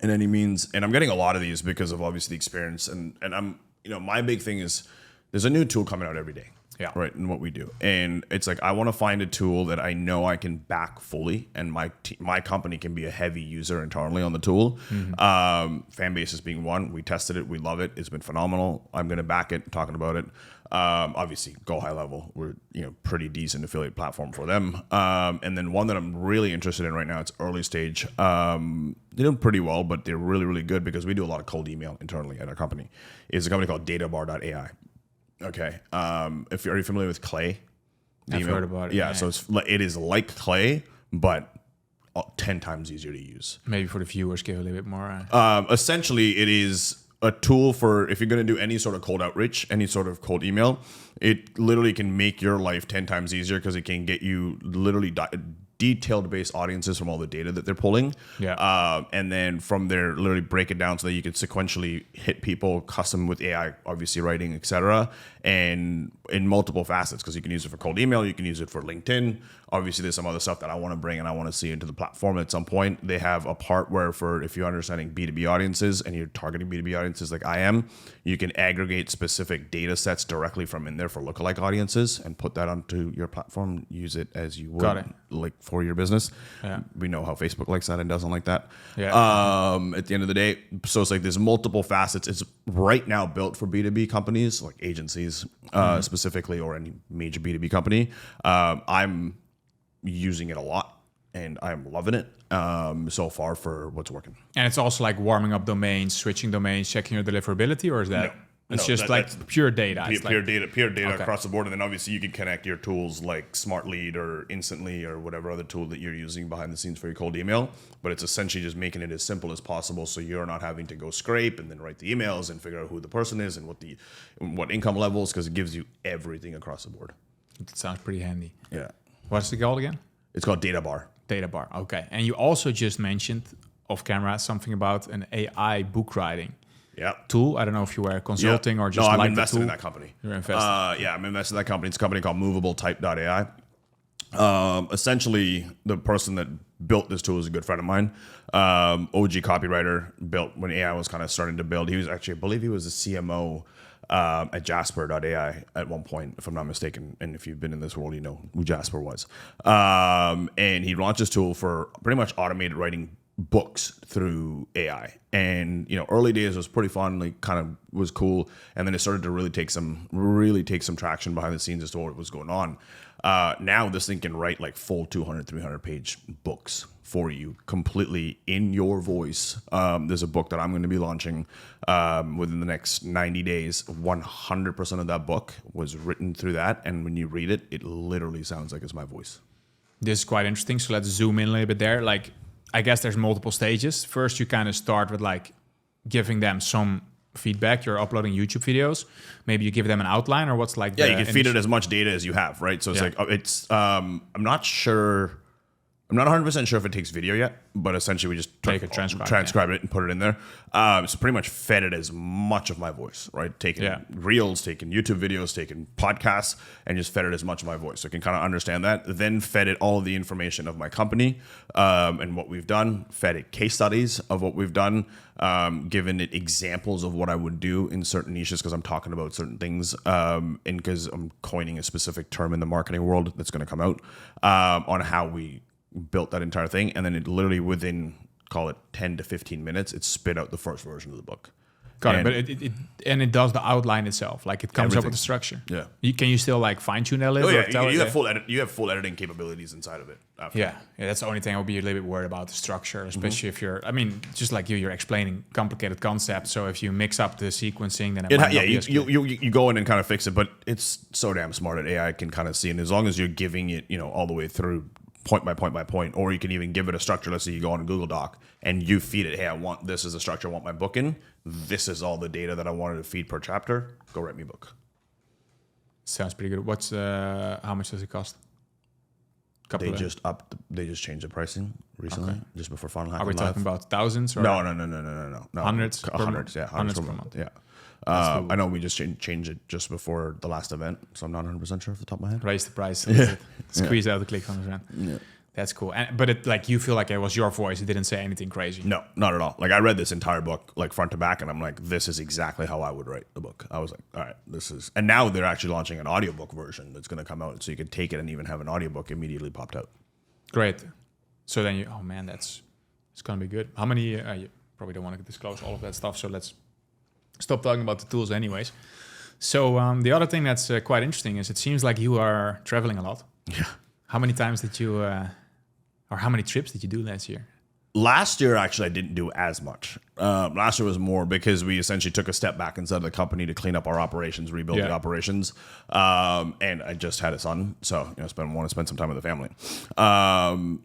in any means, and I'm getting a lot of these because of obviously the experience, and I'm my big thing is there's a new tool coming out every day. Yeah. Right, in what we do. And it's like, I want to find a tool that I know I can back fully, and my company can be a heavy user internally on the tool. Fanbase is being one. We tested it. We love it. It's been phenomenal. I'm going to back it, talking about it. Obviously, go high level. We're pretty decent affiliate platform for them. And then one that I'm really interested in right now, it's early stage. They're doing pretty well, but they're really, really good because we do a lot of cold email internally at our company. Is a company called databar.ai. Okay. If you're familiar with Clay, I've heard about it. Yeah. So it is like Clay, but 10 times easier to use. Maybe for the viewers, give a little bit more. Essentially, it is a tool for if you're going to do any sort of cold outreach, any sort of cold email. It literally can make your life 10 times easier because it can get you literally detailed based audiences from all the data that they're pulling. Yeah. And then from there, literally break it down so that you can sequentially hit people, custom with AI, obviously writing, etc. And in multiple facets, because you can use it for cold email, you can use it for LinkedIn. Obviously, there's some other stuff that I want to bring and I want to see into the platform at some point. They have a part where for if you're understanding B2B audiences and you're targeting B2B audiences like I am, you can aggregate specific data sets directly from in there for lookalike audiences and put that onto your platform. Use it as you would, like for your business. Yeah. We know how Facebook likes that and doesn't like that. Yeah. At the end of the day, so it's like there's multiple facets. It's right now built for B2B companies like agencies specifically, or any major B2B company. I'm using it a lot and I'm loving it so far for what's working. And it's also like warming up domains, switching domains, checking your deliverability, or is that it's just that's pure data? Pure data Okay. across the board. And then obviously you can connect your tools like Smart Lead or Instantly or whatever other tool that you're using behind the scenes for your cold email. But it's essentially just making it as simple as possible so you're not having to go scrape and then write the emails and figure out who the person is and what income levels, because it gives you everything across the board. That sounds pretty handy. Yeah. What's it called again? It's called Databar. Databar. Okay. And you also just mentioned off camera something about an AI book writing tool. I don't know if you were consulting or just I'm like invested the tool. in that company. You're invested. I'm invested in that company. It's a company called movabletype.ai. Essentially, the person that built this tool is a good friend of mine. OG copywriter, built when AI was kind of starting to build. He was actually, I believe he was the CMO at Jasper.ai at one point, if I'm not mistaken. And if you've been in this world, you know who Jasper was. And he launched this tool for pretty much automated writing books through AI. And early days was pretty fun, like kind of was cool. And then it started to really take some traction behind the scenes as to what was going on. Now this thing can write like full 200, 300 page books for you completely in your voice. There's a book that I'm going to be launching within the next 90 days. 100% of that book was written through that. And when you read it, it literally sounds like it's my voice. This is quite interesting. So let's zoom in a little bit there. Like, I guess there's multiple stages. First, you kind of start with like giving them some feedback. You're uploading YouTube videos. Maybe you give them an outline, or what's like. Yeah, you can feed it as much data as you have, right? So it's like I'm not sure. I'm not 100% sure if it takes video yet, but essentially we just transcribe it and put it in there. So pretty much fed it as much of my voice, right? Taking reels, taking YouTube videos, taking podcasts, and just fed it as much of my voice. So it can kind of understand that. Then fed it all of the information of my company and what we've done. Fed it case studies of what we've done. Given it examples of what I would do in certain niches because I'm talking about certain things and because I'm coining a specific term in the marketing world that's going to come out on how we built that entire thing, and then it literally within, call it 10 to 15 minutes, it spit out the first version of the book. Got it. But it does the outline itself. Like it comes up with the structure. Yeah. Can you still like fine tune that a little bit? You have full editing capabilities inside of it. Yeah. That's the only thing I would be a little bit worried about, the structure, especially if you're, just like you're explaining complicated concepts. So if you mix up the sequencing, then you go in and kind of fix it, but it's so damn smart that AI can kind of see. And as long as you're giving it, all the way through point by point by point, or you can even give it a structure. Let's say you go on a Google Doc and you feed it, hey, I want this as a structure, I want my book in. This is all the data that I wanted to feed per chapter. Go write me a book. Sounds pretty good. What's how much does it cost? They just changed the pricing recently, just before Funnel Hacking Are we Live. talking about thousands? Or No. Hundreds? Hundreds per month. Yeah. I know we just changed it just before the last event, so I'm not 100% sure off the top of my head. Raise the price. Squeeze out the click on the Yeah. That's cool. But it like you feel like it was your voice. It didn't say anything crazy. No, not at all. Like I read this entire book like front to back, and I'm like, this is exactly how I would write the book. I was like, all right, this is. And now they're actually launching an audiobook version that's going to come out, so you can take it and even have an audiobook immediately popped out. Great. So then oh man, it's going to be good. How many? You probably don't want to disclose all of that stuff, so let's stop talking about the tools, anyways. So the other thing that's quite interesting is it seems like you are traveling a lot. Yeah. How many times did you? Or how many trips did you do last year? Last year, actually, I didn't do as much. Last year was more because we essentially took a step back inside the company to clean up our operations, rebuild the operations. And I just had a son, so want to spend some time with the family.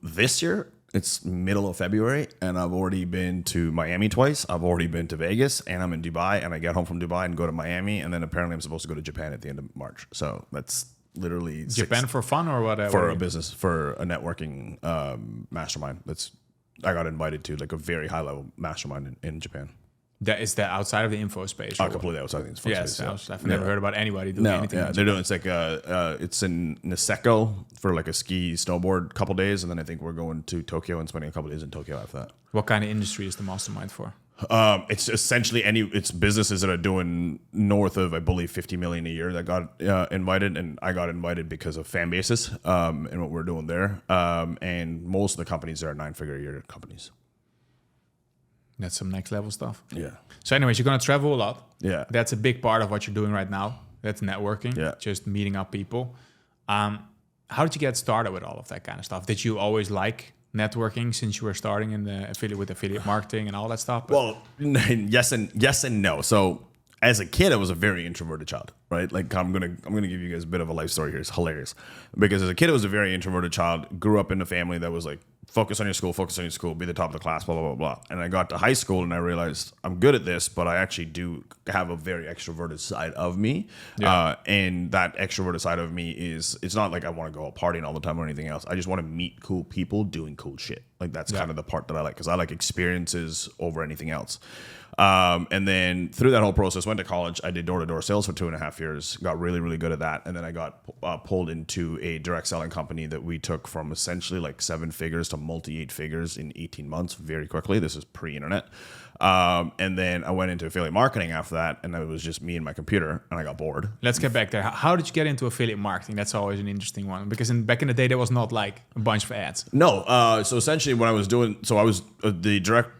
This year, it's middle of February, and I've already been to Miami twice. I've already been to Vegas, and I'm in Dubai, and I get home from Dubai and go to Miami, and then apparently I'm supposed to go to Japan at the end of March. So that's literally Japan for fun or what? For a business, for a networking mastermind. I got invited to like a very high level mastermind in Japan. Is that outside of the info space? Completely outside of the info space. Yes, I've never heard about anybody doing anything. Yeah, they're doing it's like it's in Niseko for like a ski snowboard couple days, and then I think we're going to Tokyo and spending a couple days in Tokyo after that. What kind of industry is the mastermind for? It's essentially it's businesses that are doing north of, I believe, 50 million a year that got invited, and I got invited because of Fanbases and what we're doing there. And most of the companies are 9-figure-a-year companies. That's some next level stuff. Yeah. So anyways, you're going to travel a lot. Yeah. That's a big part of what you're doing right now. That's networking. Yeah. Just meeting up people. How did you get started with all of that kind of stuff? Did you always like networking since you were starting in the affiliate marketing and all that stuff? Well, yes and no. So as a kid, I was a very introverted child, right? Like I'm gonna give you guys a bit of a life story here. It's hilarious because as a kid, I was a very introverted child. Grew up in a family that was like, focus on your school, be the top of the class, blah, blah, blah, blah. And I got to high school and I realized I'm good at this, but I actually do have a very extroverted side of me. Yeah. And that extroverted side of me it's not like I want to go out partying all the time or anything else. I just want to meet cool people doing cool shit. Like that's kind of the part that I like because I like experiences over anything else. And then through that whole process, went to college. I did door-to-door sales for 2.5 years, got really, really good at that. And then I got pulled into a direct selling company that we took from essentially like 7 figures to multi-8 figures in 18 months very quickly. This is pre-internet. And then I went into affiliate marketing after that, and it was just me and my computer, and I got bored. Let's get back there. How did you get into affiliate marketing? That's always an interesting one because back in the day, there was not like a bunch of ads. No. So essentially what I was doing, I was the direct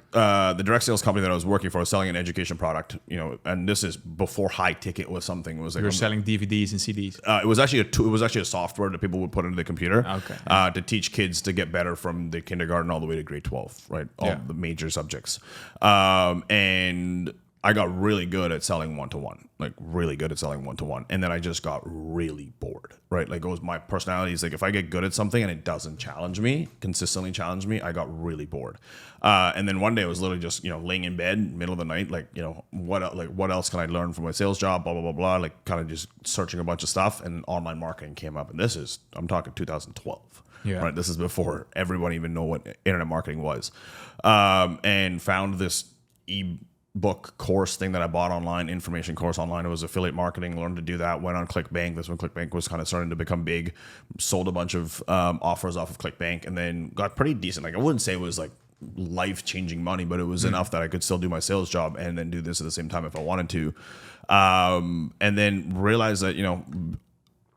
sales company that I was working for was selling an education product, and this is before high ticket was something. It was like you're selling DVDs and CDs. It was actually a software that people would put into the computer to teach kids to get better from the kindergarten all the way to grade 12, right? All the major subjects. And I got really good at selling one-to-one, and then I just got really bored, right? Like it was my personality is like if I get good at something and it doesn't consistently challenge me, I got really bored. And then one day I was literally just laying in bed middle of the night, what else can I learn from my sales job, blah blah blah blah, like kind of just searching a bunch of stuff, and online marketing came up, and I'm talking 2012. Yeah. Right. This is before everyone even knew what internet marketing was, and found this book course thing that I bought online, information course online. It was affiliate marketing, learned to do that, went on ClickBank. That's when ClickBank was kind of starting to become big, sold a bunch of offers off of ClickBank, and then got pretty decent. Like I wouldn't say it was like life-changing money, but it was enough that I could still do my sales job and then do this at the same time if I wanted to. And then realized that,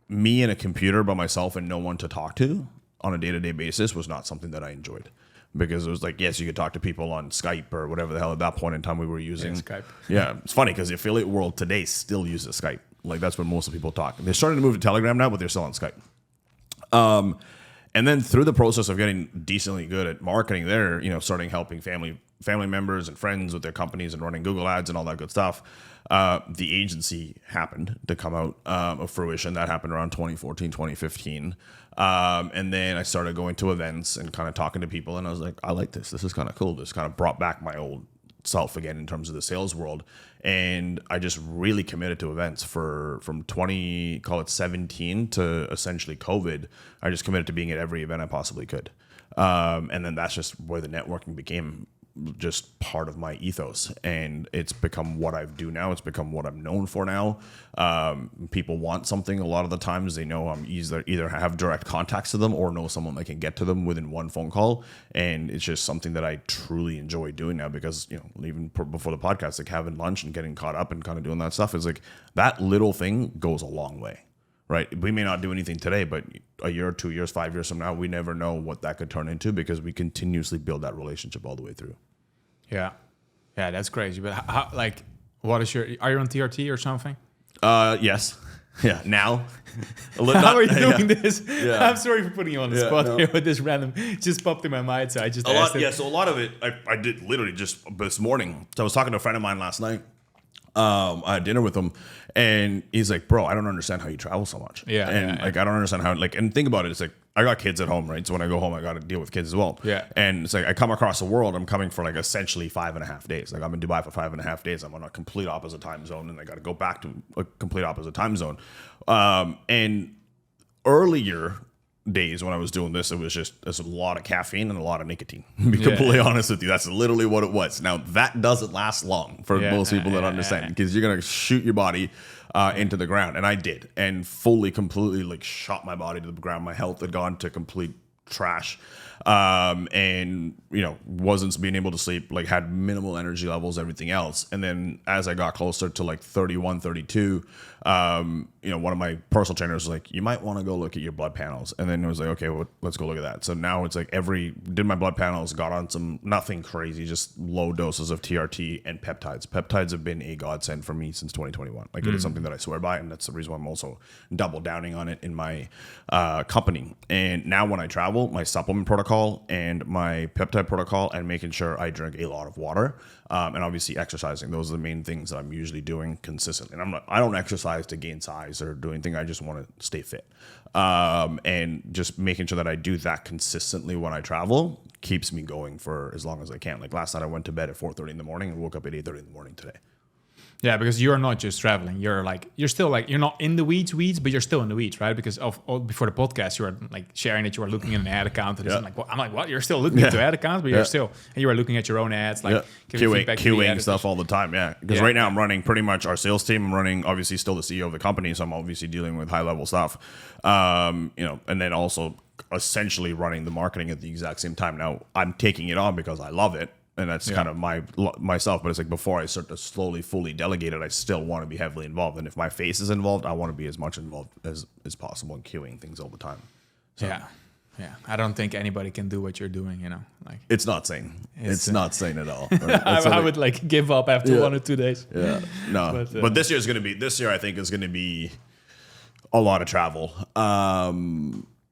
me and a computer by myself and no one to talk to on a day-to-day basis was not something that I enjoyed. Because it was like, yes, you could talk to people on Skype or whatever the hell at that point in time we were using. Yeah, Skype. Yeah, it's funny because the affiliate world today still uses Skype. Like that's when most of the people talk. They're starting to move to Telegram now, but they're still on Skype. And then through the process of getting decently good at marketing there, starting helping family members and friends with their companies and running Google ads and all that good stuff, the agency happened to come out of fruition. That happened around 2014, 2015. And then I started going to events and kind of talking to people, and I was like, I like this. This is kind of cool. This kind of brought back my old self again in terms of the sales world. And I just really committed to events from 2017 to essentially COVID. I just committed to being at every event I possibly could. And then that's just where the networking became just part of my ethos, and it's become what I do now. It's become what I'm known for now. People want something. A lot of the times they know I'm either have direct contacts to them or know someone that can get to them within one phone call. And it's just something that I truly enjoy doing now, because, you know, even before the podcast, like having lunch and getting caught up and kind of doing that stuff is like, that little thing goes a long way. Right. We may not do anything today, but a year, 2 years, 5 years from now, we never know what that could turn into, because we continuously build that relationship all the way through. Yeah. Yeah, that's crazy. But how, like, are you on TRT or something? Yes. Yeah. Now. How are you doing this? Yeah. I'm sorry for putting you on the spot here with this random, just popped in my mind. So I just asked it. Yeah. So a lot of it, I did literally just this morning. So I was talking to a friend of mine last night. I had dinner with him, and he's like, bro, I don't understand how you travel so much. I don't understand how, like, and think about it. It's like, I got kids at home, right? So when I go home, I got to deal with kids as well. Yeah. And it's like, I come across the world. I'm coming for like essentially 5.5 days. Like, I'm in Dubai for 5.5 days. I'm on a complete opposite time zone, and I got to go back to a complete opposite time zone. And earlier days when I was doing this, there's a lot of caffeine and a lot of nicotine. To be completely honest with you, that's literally what it was. Now, that doesn't last long for most people that understand, because you're gonna shoot your body into the ground, and I did, and completely like shot my body to the ground. My health had gone to complete trash, and you know, wasn't being able to sleep, like had minimal energy levels, everything else. And then as I got closer to like 31, 32, you know, one of my personal trainers was like, you might want to go look at your blood panels. And then it was like, okay, well, let's go look at that. So now it's like did my blood panels, got on some, nothing crazy, just low doses of TRT and peptides. Peptides have been a godsend for me since 2021. Like, it is something that I swear by, and that's the reason why I'm also double downing on it in my company. And now when I travel, my supplement protocol and my peptide protocol, and making sure I drink a lot of water, and obviously exercising. Those are the main things that I'm usually doing consistently. And I don't exercise to gain size or do anything. I just want to stay fit. And just making sure that I do that consistently when I travel keeps me going for as long as I can. Like last night, I went to bed at 4:30 in the morning and woke up at 8:30 in the morning today. Yeah, because you're not just traveling. You're still like, you're not in the weeds, but you're still in the weeds, right? Because before the podcast, you were like sharing that you were looking at an ad account. And I'm like, what? You're still looking into ad accounts, but you were looking at your own ads, like QAing stuff all the time. Yeah, because right now I'm running pretty much our sales team. I'm running obviously still the CEO of the company, so I'm obviously dealing with high level stuff. You know, and then also essentially running the marketing at the exact same time. Now I'm taking it on because I love it. And that's kind of myself. But it's like, before I start to slowly, fully delegate it, I still want to be heavily involved. And if my face is involved, I want to be as much involved as possible in queuing things all the time. So, yeah. I don't think anybody can do what you're doing, you know. Like, it's not sane. It's not sane at all. Right? I would like give up after 1 or 2 days. Yeah. No. But this year I think is going to be a lot of travel.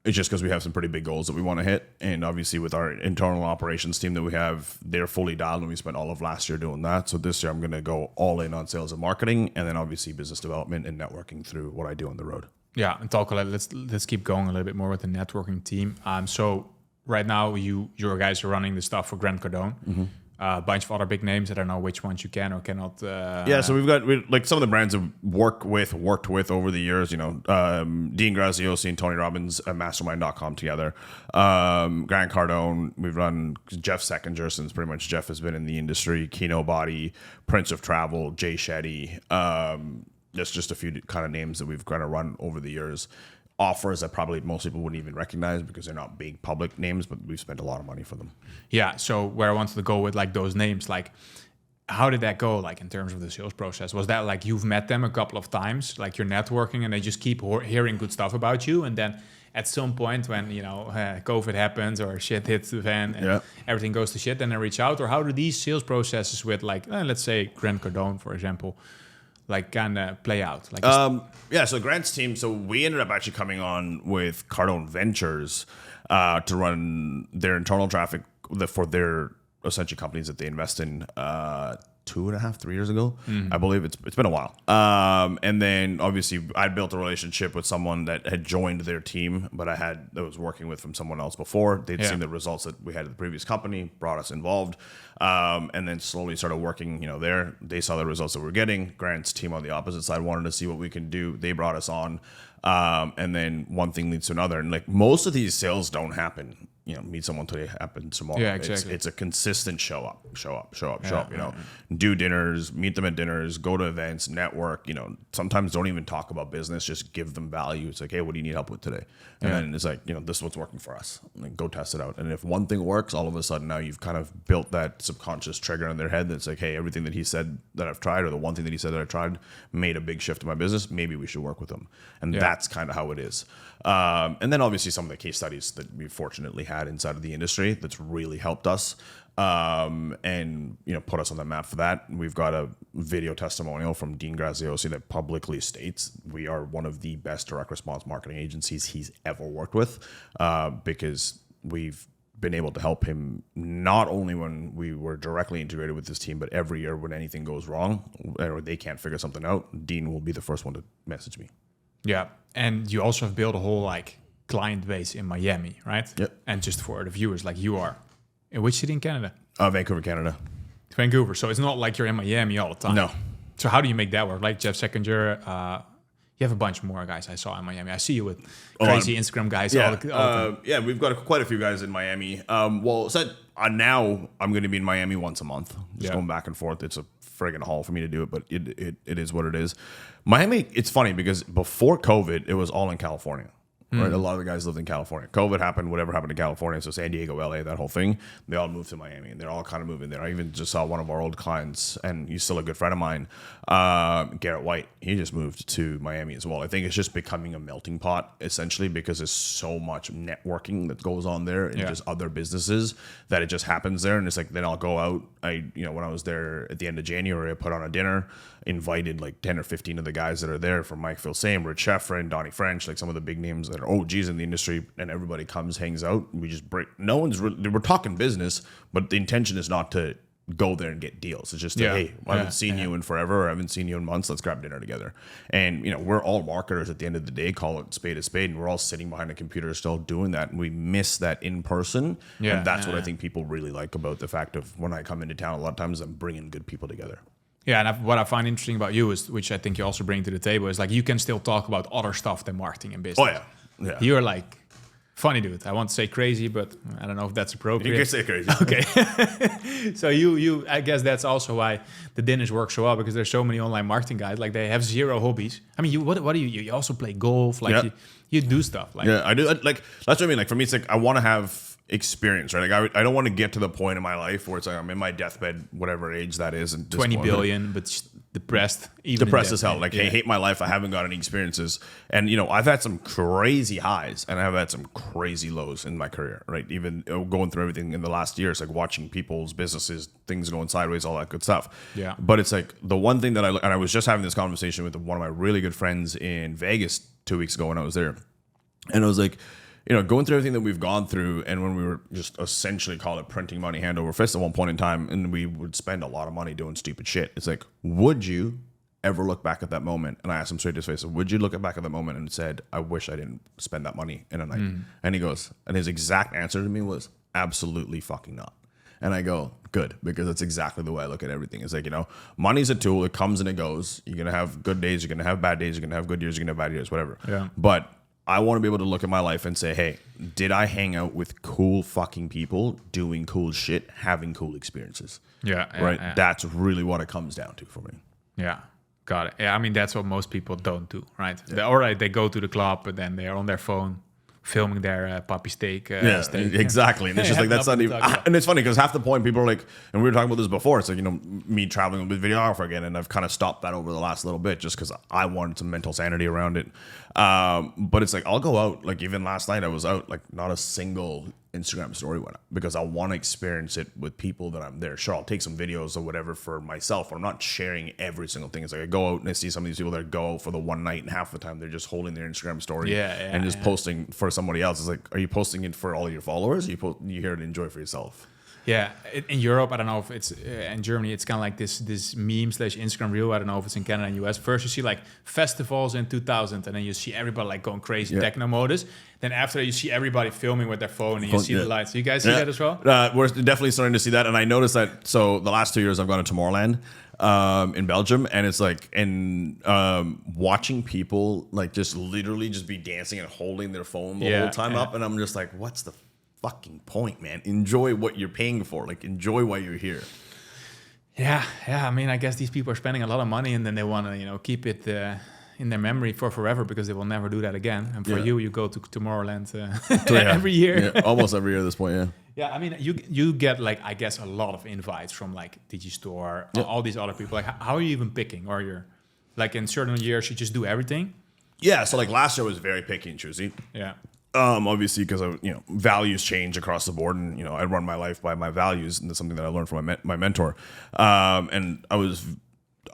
It's just because we have some pretty big goals that we want to hit. And obviously with our internal operations team that we have, they're fully dialed, and we spent all of last year doing that. So this year I'm going to go all in on sales and marketing, and then obviously business development and networking through what I do on the road. Yeah, and let's keep going a little bit more with the networking team. So right now your guys are running the stuff for Grant Cardone. Mm-hmm. A bunch of other big names. I don't know which ones you can or cannot. So we've got like some of the brands I've worked with over the years. You know, Dean Graziosi and Tony Robbins at Mastermind.com together. Grant Cardone. We've run Jeff Seckinger, since pretty much Jeff has been in the industry. Kino Body, Prince of Travel, Jay Shetty. There's just a few kind of names that we've kind of run over the years. Offers that probably most people wouldn't even recognize because they're not big public names, but we've spent a lot of money for them. Yeah. So where I wanted to go with like those names, like how did that go? Like in terms of the sales process, was that like you've met them a couple of times, like you're networking and they just keep hearing good stuff about you, and then at some point when, you know, COVID happens or shit hits the fan and everything goes to shit, then they reach out? Or how do these sales processes with like, let's say Grant Cardone, for example, like kind of play out? Like so Grant's team, so we ended up actually coming on with Cardone Ventures to run their internal traffic for their essentially companies that they invest in 2.5, 3 years ago. Mm-hmm. I believe it's been a while. And then obviously I built a relationship with someone that had joined their team, but I was working with from someone else before. They'd seen the results that we had at the previous company, brought us involved, and then slowly started working, you know, there. They saw the results that we're getting. Grant's team on the opposite side wanted to see what we can do. They brought us on. And then one thing leads to another. And like most of these sales don't happen, meet someone today, happens tomorrow. Yeah, exactly. It's a consistent show up, do dinners, meet them at dinners, go to events, network, sometimes don't even talk about business, just give them value. It's like, hey, what do you need help with today? And then it's like, this is what's working for us. Like, go test it out. And if one thing works, all of a sudden now you've kind of built that subconscious trigger in their head that's like, hey, everything that he said that I've tried, or the one thing that he said that I tried made a big shift in my business. Maybe we should work with them. And that's kind of how it is. And then obviously some of the case studies that we fortunately had inside of the industry that's really helped us. And put us on the map for that. We've got a video testimonial from Dean Graziosi that publicly states we are one of the best direct response marketing agencies he's ever worked with, because we've been able to help him not only when we were directly integrated with this team, but every year when anything goes wrong or they can't figure something out, Dean will be the first one to message me. Yeah, and you also have built a whole client base in Miami, right? Yep. And just for the viewers, you are. In which city in Canada? Vancouver, Canada. Vancouver. So it's not like you're in Miami all the time. No. So how do you make that work? Like Jeff Seckinger, you have a bunch more guys I saw in Miami. I see you with crazy Instagram guys. Yeah, all the time. Yeah, we've got quite a few guys in Miami. Now I'm going to be in Miami once a month, just going back and forth. It's a friggin' haul for me to do it, but it is what it is. Miami, it's funny because before COVID, it was all in California. Right, a lot of the guys lived in California. COVID happened, whatever happened in California, so San Diego, LA, that whole thing, they all moved to Miami, and they're all kind of moving there. I even just saw one of our old clients, and he's still a good friend of mine, Garrett White. He just moved to Miami as well. I think it's just becoming a melting pot, essentially, because there's so much networking that goes on there and just other businesses that it just happens there. And it's like, then I'll go out. When I was there at the end of January, I put on a dinner, invited 10 or 15 of the guys that are there from Mike Filsame, Rich Sheffrin, Donnie French, some of the big names that are OGs in the industry, and everybody comes, hangs out, and we just break. No one's really, we're talking business, but the intention is not to go there and get deals. It's just hey, I haven't seen you in forever, or I haven't seen you in months. Let's grab dinner together. And we're all marketers at the end of the day. Call it spade a spade, and we're all sitting behind a computer still doing that. And we miss that in person. And that's what I think people really like about the fact of when I come into town. A lot of times I'm bringing good people together. Yeah, and what I find interesting about you is, which I think you also bring to the table, is you can still talk about other stuff than marketing and business. Oh yeah. You're funny dude. I want to say crazy, but I don't know if that's appropriate. You can say crazy. Okay. So you I guess that's also why the dinners work so well, because there's so many online marketing guys. They have zero hobbies. I mean, what do you also play golf? You do stuff. Yeah, I do. That's what I mean. For me, it's I want to have experience, right? I don't want to get to the point in my life where it's I'm in my deathbed, whatever age that is, and 20 billion, but depressed. Depressed as hell. Hey, hate my life. I haven't got any experiences. And, I've had some crazy highs and I've had some crazy lows in my career, right? Even going through everything in the last year, it's watching people's businesses, things going sideways, all that good stuff. Yeah. But it's the one thing that I was just having this conversation with one of my really good friends in Vegas 2 weeks ago when I was there. And I was going through everything that we've gone through, and when we were just essentially call it printing money hand over fist at one point in time, and we would spend a lot of money doing stupid shit. It's would you ever look back at that moment? And I asked him straight to his face, would you look back at that moment and said, I wish I didn't spend that money in a night? And he goes, and his exact answer to me was, absolutely fucking not. And I go, good, because that's exactly the way I look at everything. It's money's a tool. It comes and it goes. You're going to have good days. You're going to have bad days. You're going to have good years. You're going to have bad years, whatever. Yeah. But I want to be able to look at my life and say, hey, did I hang out with cool fucking people doing cool shit, having cool experiences? Yeah. Right? Yeah. That's really what it comes down to for me. Yeah. Got it. Yeah, I mean, that's what most people don't do, right? Yeah. They go to the club, but then they're on their phone filming their puppy steak. Steak. Exactly. And it's just that's not even. And it's funny because half the point people are and we were talking about this before. It's me traveling with videographer again, and I've kind of stopped that over the last little bit just because I wanted some mental sanity around it. But it's I'll go out. Even last night I was out. Not a single Instagram story went up because I want to experience it with people that I'm there. Sure, I'll take some videos or whatever for myself. I'm not sharing every single thing. It's I go out and I see some of these people that go out for the one night, and half the time they're just holding their Instagram story and just posting for somebody else. It's are you posting it for all your followers? Or you here to enjoy for yourself? Yeah, in Europe, I don't know if it's in Germany. It's kind of like this meme / Instagram reel. I don't know if it's in Canada and US. First, you see like festivals in 2000, and then you see everybody like going crazy techno modus. Then after, you see everybody filming with their phone, and you see the lights. You guys see that as well? We're definitely starting to see that, and I noticed that. So the last 2 years, I've gone to Tomorrowland in Belgium, and it's like watching people like just literally just be dancing and holding their phone the whole time up, and I'm just like, what's the fucking point, man? Enjoy what you're paying for. Like, enjoy why you're here. Yeah. I mean, I guess these people are spending a lot of money, and then they want to, keep it in their memory for forever because they will never do that again. And for you go to Tomorrowland every year. Yeah, almost every year at this point. Yeah. Yeah, I mean, you get like, I guess, a lot of invites from like Digistore, all these other people. Like, how are you even picking? Or you're like in certain years you just do everything? Yeah. So like last year was very picky and choosy. Yeah. Obviously, because values change across the board, and I run my life by my values, and that's something that I learned from my mentor. And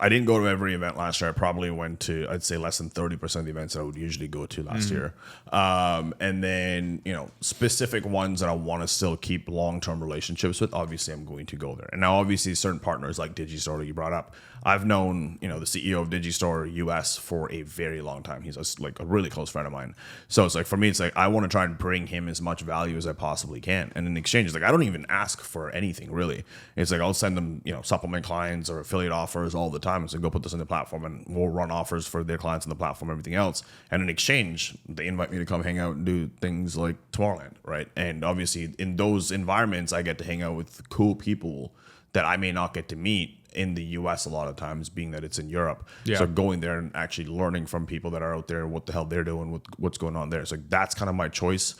I didn't go to every event last year. I probably went to, I'd say, less than 30% of the events that I would usually go to last year. And then, specific ones that I want to still keep long-term relationships with, obviously I'm going to go there. And now obviously certain partners like Digistore that you brought up, I've known, the CEO of Digistore US for a very long time. He's like a really close friend of mine. So it's like, for me, it's like, I want to try and bring him as much value as I possibly can. And in exchange, it's like, I don't even ask for anything really. It's like, I'll send them, supplement clients or affiliate offers all the time. It's like, go put this in the platform, and we'll run offers for their clients on the platform, everything else. And in exchange, they invite me to come hang out and do things like Tomorrowland, right? And obviously in those environments, I get to hang out with cool people that I may not get to meet in the US a lot of times, being that it's in Europe. Yeah. So going there and actually learning from people that are out there, what the hell they're doing, what's going on there. So that's kind of my choice.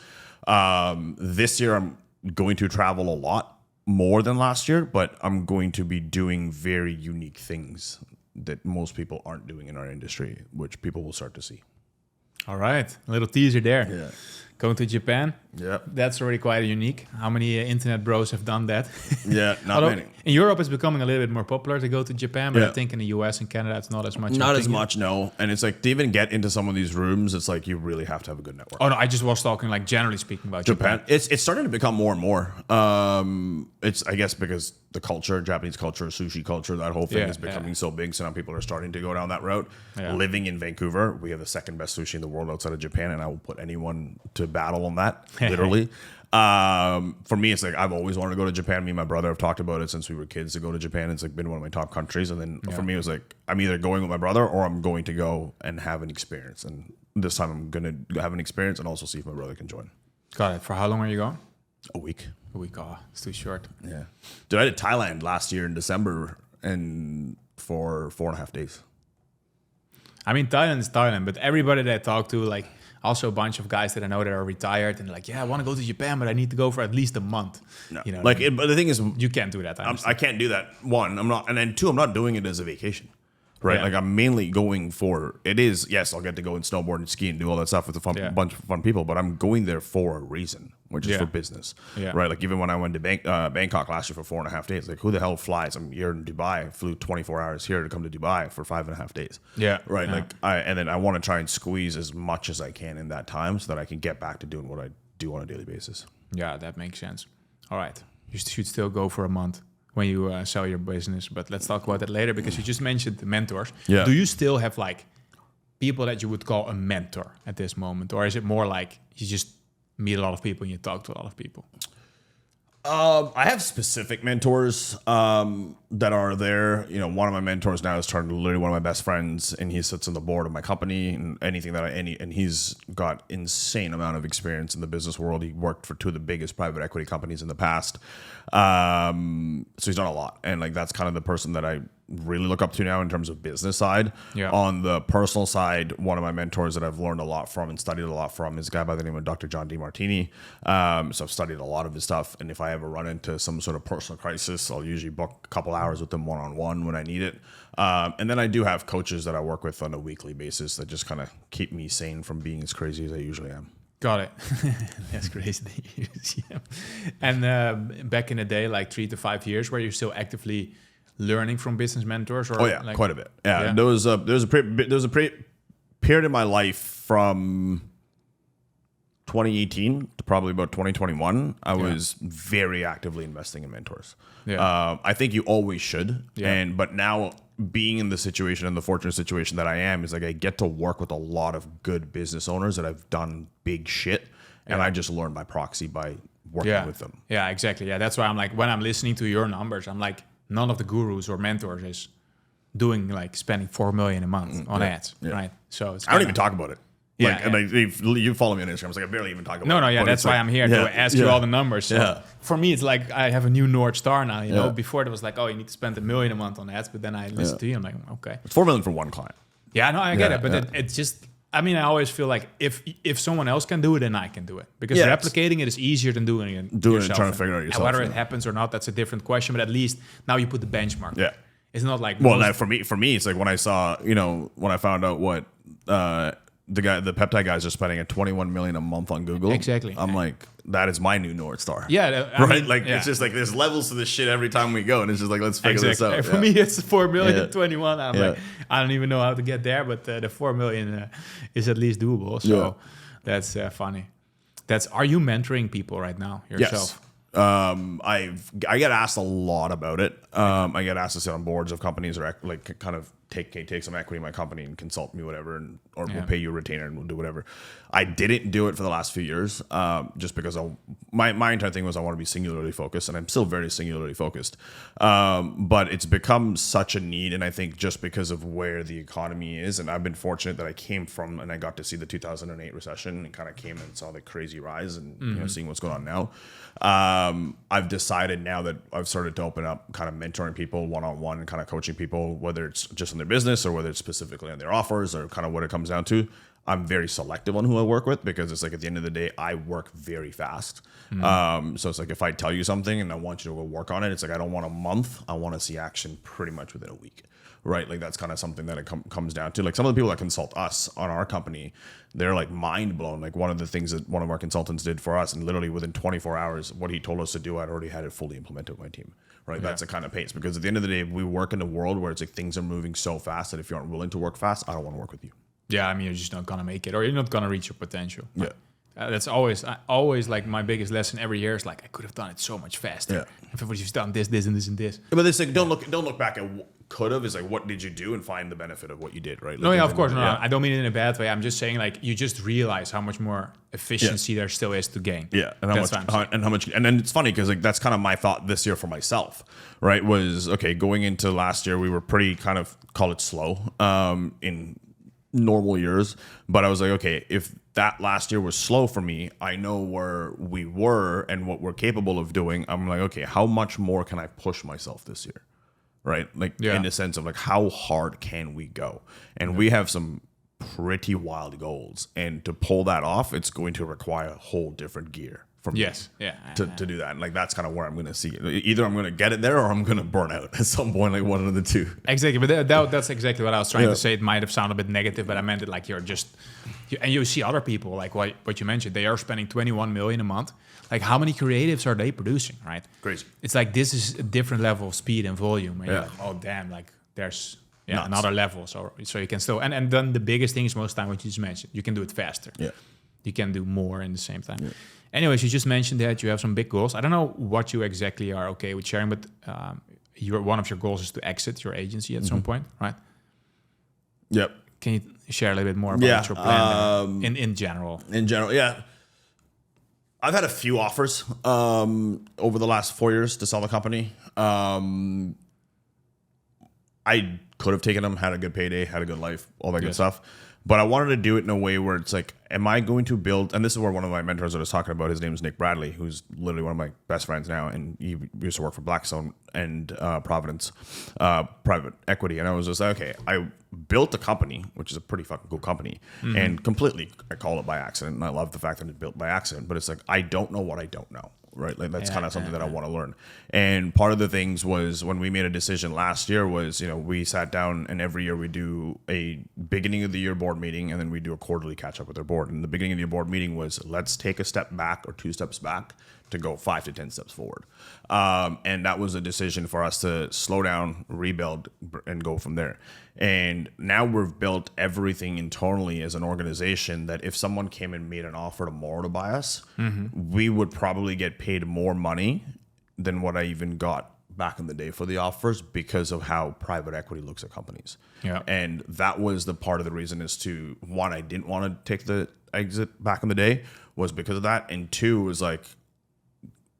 This year, I'm going to travel a lot more than last year, but I'm going to be doing very unique things that most people aren't doing in our industry, which people will start to see. All right. A little teaser there. Yeah. Going to Japan. Yeah. That's already quite unique. How many internet bros have done that? Yeah, not many. In Europe, it's becoming a little bit more popular to go to Japan, but I think in the US and Canada, it's not as much. Not as much, no. And it's like, to even get into some of these rooms, it's like you really have to have a good network. Oh, no, I just was talking like generally speaking about Japan. It's starting to become more and more. It's, I guess, because the culture, Japanese culture, sushi culture, that whole thing is becoming so big. So now people are starting to go down that route. Yeah. Living in Vancouver, we have the second best sushi in the world outside of Japan, and I will put anyone to battle on that, literally. For me, it's like, I've always wanted to go to Japan. Me and my brother have talked about it since we were kids to go to Japan. It's like been one of my top countries. And then for me, it was like, I'm either going with my brother or I'm going to go and have an experience. And this time I'm going to have an experience and also see if my brother can join. Got it. For how long are you going? A week. A week. Oh, it's too short. Yeah. Dude, I did Thailand last year in December and for 4.5 days. I mean, Thailand is Thailand, but everybody that I talk to, like, also a bunch of guys that I know that are retired and like, I want to go to Japan, but I need to go for at least a month. No. Like, but the thing is, you can't do that. I can't do that. One, I'm not, and then two, I'm not doing it as a vacation, right? Yeah. Like, I'm mainly going for it. Is yes, I'll get to go and snowboard and ski and do all that stuff with a bunch of fun people, but I'm going there for a reason, which is for business, right? Like, even when I went to Bangkok last year for 4.5 days, like, who the hell flies? I'm here in Dubai, flew 24 hours here to come to Dubai for 5.5 days. Yeah, right. Yeah. Like, and then I want to try and squeeze as much as I can in that time so that I can get back to doing what I do on a daily basis. Yeah, that makes sense. All right, you should still go for a month when you sell your business, but let's talk about that later because you just mentioned the mentors. Yeah. Do you still have like people that you would call a mentor at this moment, or is it more like you just meet a lot of people and you talk to a lot of people? I have specific mentors that are there. One of my mentors now is literally one of my best friends, and he sits on the board of my company and anything that and he's got insane amount of experience in the business world. He worked for two of the biggest private equity companies in the past. So he's done a lot, and like that's kind of the person that I really look up to now in terms of business side. Yeah. On the personal side, one of my mentors that I've learned a lot from and studied a lot from is a guy by the name of Dr. John DeMartini. So I've studied a lot of his stuff, and if I ever run into some sort of personal crisis, I'll usually book a couple hours with them one-on-one when I need it. And then I do have coaches that I work with on a weekly basis that just kind of keep me sane from being as crazy as I usually am. Got it. That's crazy. Yeah. And back in the day, like 3 to 5 years, were you still actively learning from business mentors? Or like, quite a bit. Yeah. There was a period in my life from 2018 to probably about 2021, I was very actively investing in mentors. Yeah. I think you always should. Yeah. But now being in the situation, in the fortunate situation that I am, is like I get to work with a lot of good business owners that have done big shit. And I just learn by proxy by working with them. Yeah, exactly. Yeah, that's why I'm like, when I'm listening to your numbers, I'm like, none of the gurus or mentors is doing like spending 4 million a month on ads, right? So it's I don't even talk about it. Yeah, Like, and like, if you follow me on Instagram. It's like I barely even talk about it. No, yeah, But that's it's why like, I'm here to ask you all the numbers. So for me, it's like I have a new North Star now. You know, before it was like, oh, you need to spend $1 million a month on ads, but then I listen to you. I'm like, okay, It's 4 million for one client. yeah, no, I get it, but it's just. I mean, I always feel like if someone else can do it, then I can do it, because replicating it is easier than doing it yourself. And trying to figure it out yourself. And whether it happens or not, that's a different question. But at least now you put the benchmark. Yeah. It's not like Well, for me, it's like when I saw, when I found out what the peptide guys are spending at 21 million a month on Google. Exactly. I'm like, that is my new North Star. Yeah, I mean, it's just like there's levels to this shit every time we go, and it's just like, let's figure this out. For me, it's 4 million, 21. I'm like, I don't even know how to get there, but the 4 million is at least doable. So that's funny. Are you mentoring people right now yourself? Yes. I get asked a lot about it. I get asked to sit on boards of companies or like kind of take some equity in my company and consult me, whatever, or we'll pay you a retainer and we'll do whatever. I didn't do it for the last few years, just because my entire thing was I want to be singularly focused, and I'm still very singularly focused. But it's become such a need, and I think just because of where the economy is, and I've been fortunate that I came from and I got to see the 2008 recession and kind of came and saw the crazy rise, and seeing what's going on now. I've decided now that I've started to open up kind of mentoring people one-on-one and kind of coaching people, whether it's just in their business or whether it's specifically on their offers or kind of what it comes down to. I'm very selective on who I work with, because it's like at the end of the day, I work very fast. So it's like if I tell you something and I want you to go work on it, it's like I don't want a month. I want to see action pretty much within a week. Right, like that's kind of something that it comes down to. Like some of the people that consult us on our company, they're like mind blown. Like one of the things that one of our consultants did for us, and literally within 24 hours, what he told us to do, I'd already had it fully implemented with my team. Right, that's the kind of pace. Because at the end of the day, we work in a world where it's like things are moving so fast that if you aren't willing to work fast, I don't want to work with you. Yeah, I mean, you're just not gonna make it, or you're not gonna reach your potential. Yeah. That's always like my biggest lesson every year is like, I could have done it so much faster if I would have done this, and this, and this. But it's like don't look back at what could have. It's like what did you do, and find the benefit of what you did, right? Like, No, yeah, of course. No, I don't mean it in a bad way. I'm just saying like you just realize how much more efficiency there still is to gain. Yeah, and how much, and then it's funny because like that's kind of my thought this year for myself, right? Was okay going into last year, we were pretty kind of call it slow in normal years, but I was like, okay, if that last year was slow for me, I know where we were and what we're capable of doing. I'm like, okay, how much more can I push myself this year? Right? Like in the sense of like, how hard can we go? And we have some pretty wild goals. And to pull that off, it's going to require a whole different gear from me to do that. And like, that's kind of where I'm going to see it. Either I'm going to get it there or I'm going to burn out at some point, like one of the two. Exactly. But that's exactly what I was trying to say. It might have sounded a bit negative, but I meant it like and you see other people, like what you mentioned, they are spending 21 million a month. Like how many creatives are they producing, right? Crazy. It's like, this is a different level of speed and volume. And you're like, oh damn, like there's another level. So you can still, and then the biggest thing is most of the time what you just mentioned, you can do it faster. Yeah. You can do more in the same time. Yeah. Anyways, you just mentioned that you have some big goals. I don't know what you exactly are okay with sharing, but one of your goals is to exit your agency at some point, right? Yep. Can you share a little bit more about your plan in general? In general, yeah. I've had a few offers over the last 4 years to sell the company. I could have taken them, had a good payday, had a good life, all that good stuff. But I wanted to do it in a way where it's like, am I going to build, and this is where one of my mentors that I was talking about, his name is Nick Bradley, who's literally one of my best friends now, and he used to work for Blackstone and Providence Private Equity. And I was just like, okay, I built a company, which is a pretty fucking cool company, and completely, I call it by accident, and I love the fact that it's built by accident, but it's like, I don't know what I don't know. Right, like that's kind of something that I want to learn. And part of the things was when we made a decision last year was, we sat down and every year we do a beginning of the year board meeting and then we do a quarterly catch up with our board. And the beginning of the year board meeting was let's take a step back or 2 steps back to go 5 to 10 steps forward. And that was a decision for us to slow down, rebuild, and go from there. And now we've built everything internally as an organization that if someone came and made an offer tomorrow to buy us, we would probably get paid more money than what I even got back in the day for the offers because of how private equity looks at companies. Yeah. And that was the part of the reason as to one, I didn't want to take the exit back in the day was because of that. And two was like,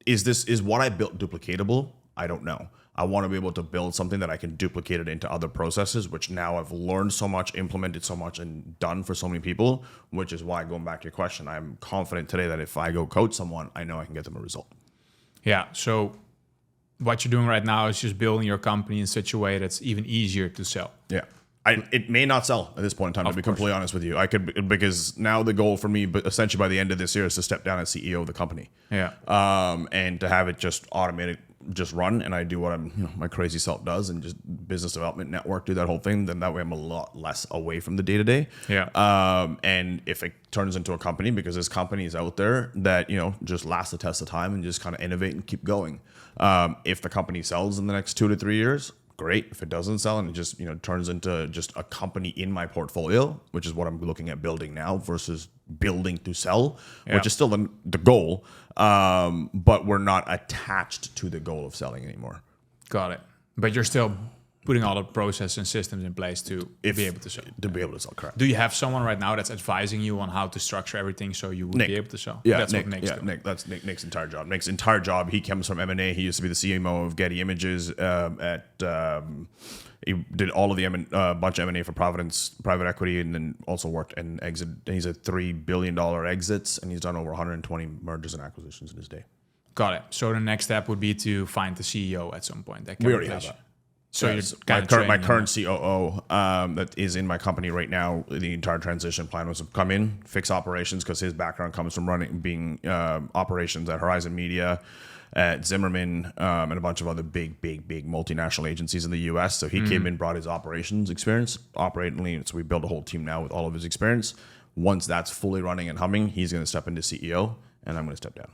is what I built duplicatable? I don't know. I want to be able to build something that I can duplicate it into other processes, which now I've learned so much, implemented so much, and done for so many people, which is why, going back to your question, I'm confident today that if I go coach someone, I know I can get them a result. Yeah. So what you're doing right now is just building your company in such a way that's even easier to sell. Yeah. It may not sell at this point in time, to be completely honest with you. I could, because now the goal for me, but essentially by the end of this year, is to step down as CEO of the company. Yeah. And to have it just automated, just run, and I do what my crazy self does, and just business development, network, do that whole thing. Then that way I'm a lot less away from the day to day. Yeah. And if it turns into a company, because there's companies out there that just last the test of time and just kind of innovate and keep going. If the company sells in the next 2 to 3 years, great. If it doesn't sell and it just turns into just a company in my portfolio, which is what I'm looking at building now versus building to sell, which is still the goal. But we're not attached to the goal of selling anymore. Got it. But you're still putting all the process and systems in place to be able to sell. To be able to sell, correct. Do you have someone right now that's advising you on how to structure everything so you would be able to sell? Yeah, that's Nick, what Nick's doing. Nick. That's Nick's entire job. Nick's entire job. He comes from M&A. He used to be the CMO of Getty Images. He did all of the bunch of M&A for Providence private equity, and then also worked in exit. He's at $3 billion exits, and he's done over 120 mergers and acquisitions in his day. Got it. So the next step would be to find the CEO at some point. That can We already have that. So yes, you're my current COO that is in my company right now. The entire transition plan was to come in, fix operations, because his background comes from being operations at Horizon Media, at Zimmerman, and a bunch of other big multinational agencies in the U.S. So he came in, brought his operations experience, operationally. So we built a whole team now with all of his experience. Once that's fully running and humming, he's going to step into CEO, and I'm going to step down.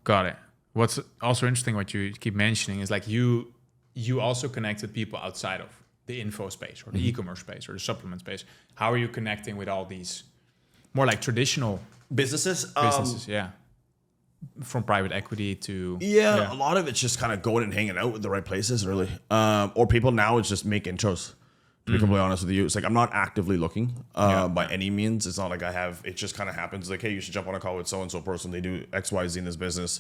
Got it. What's also interesting, what you keep mentioning, is like you also connect with people outside of the info space or the e-commerce space or the supplement space. How are you connecting with all these more like traditional businesses? Yeah. From private equity to... Yeah, a lot of it's just kind of going and hanging out with the right places, really. Or people now, it's just make intros. To be completely honest with you, it's like I'm not actively looking by any means. It's not like I have... It just kind of happens like, hey, you should jump on a call with so-and-so person. They do X, Y, Z in this business.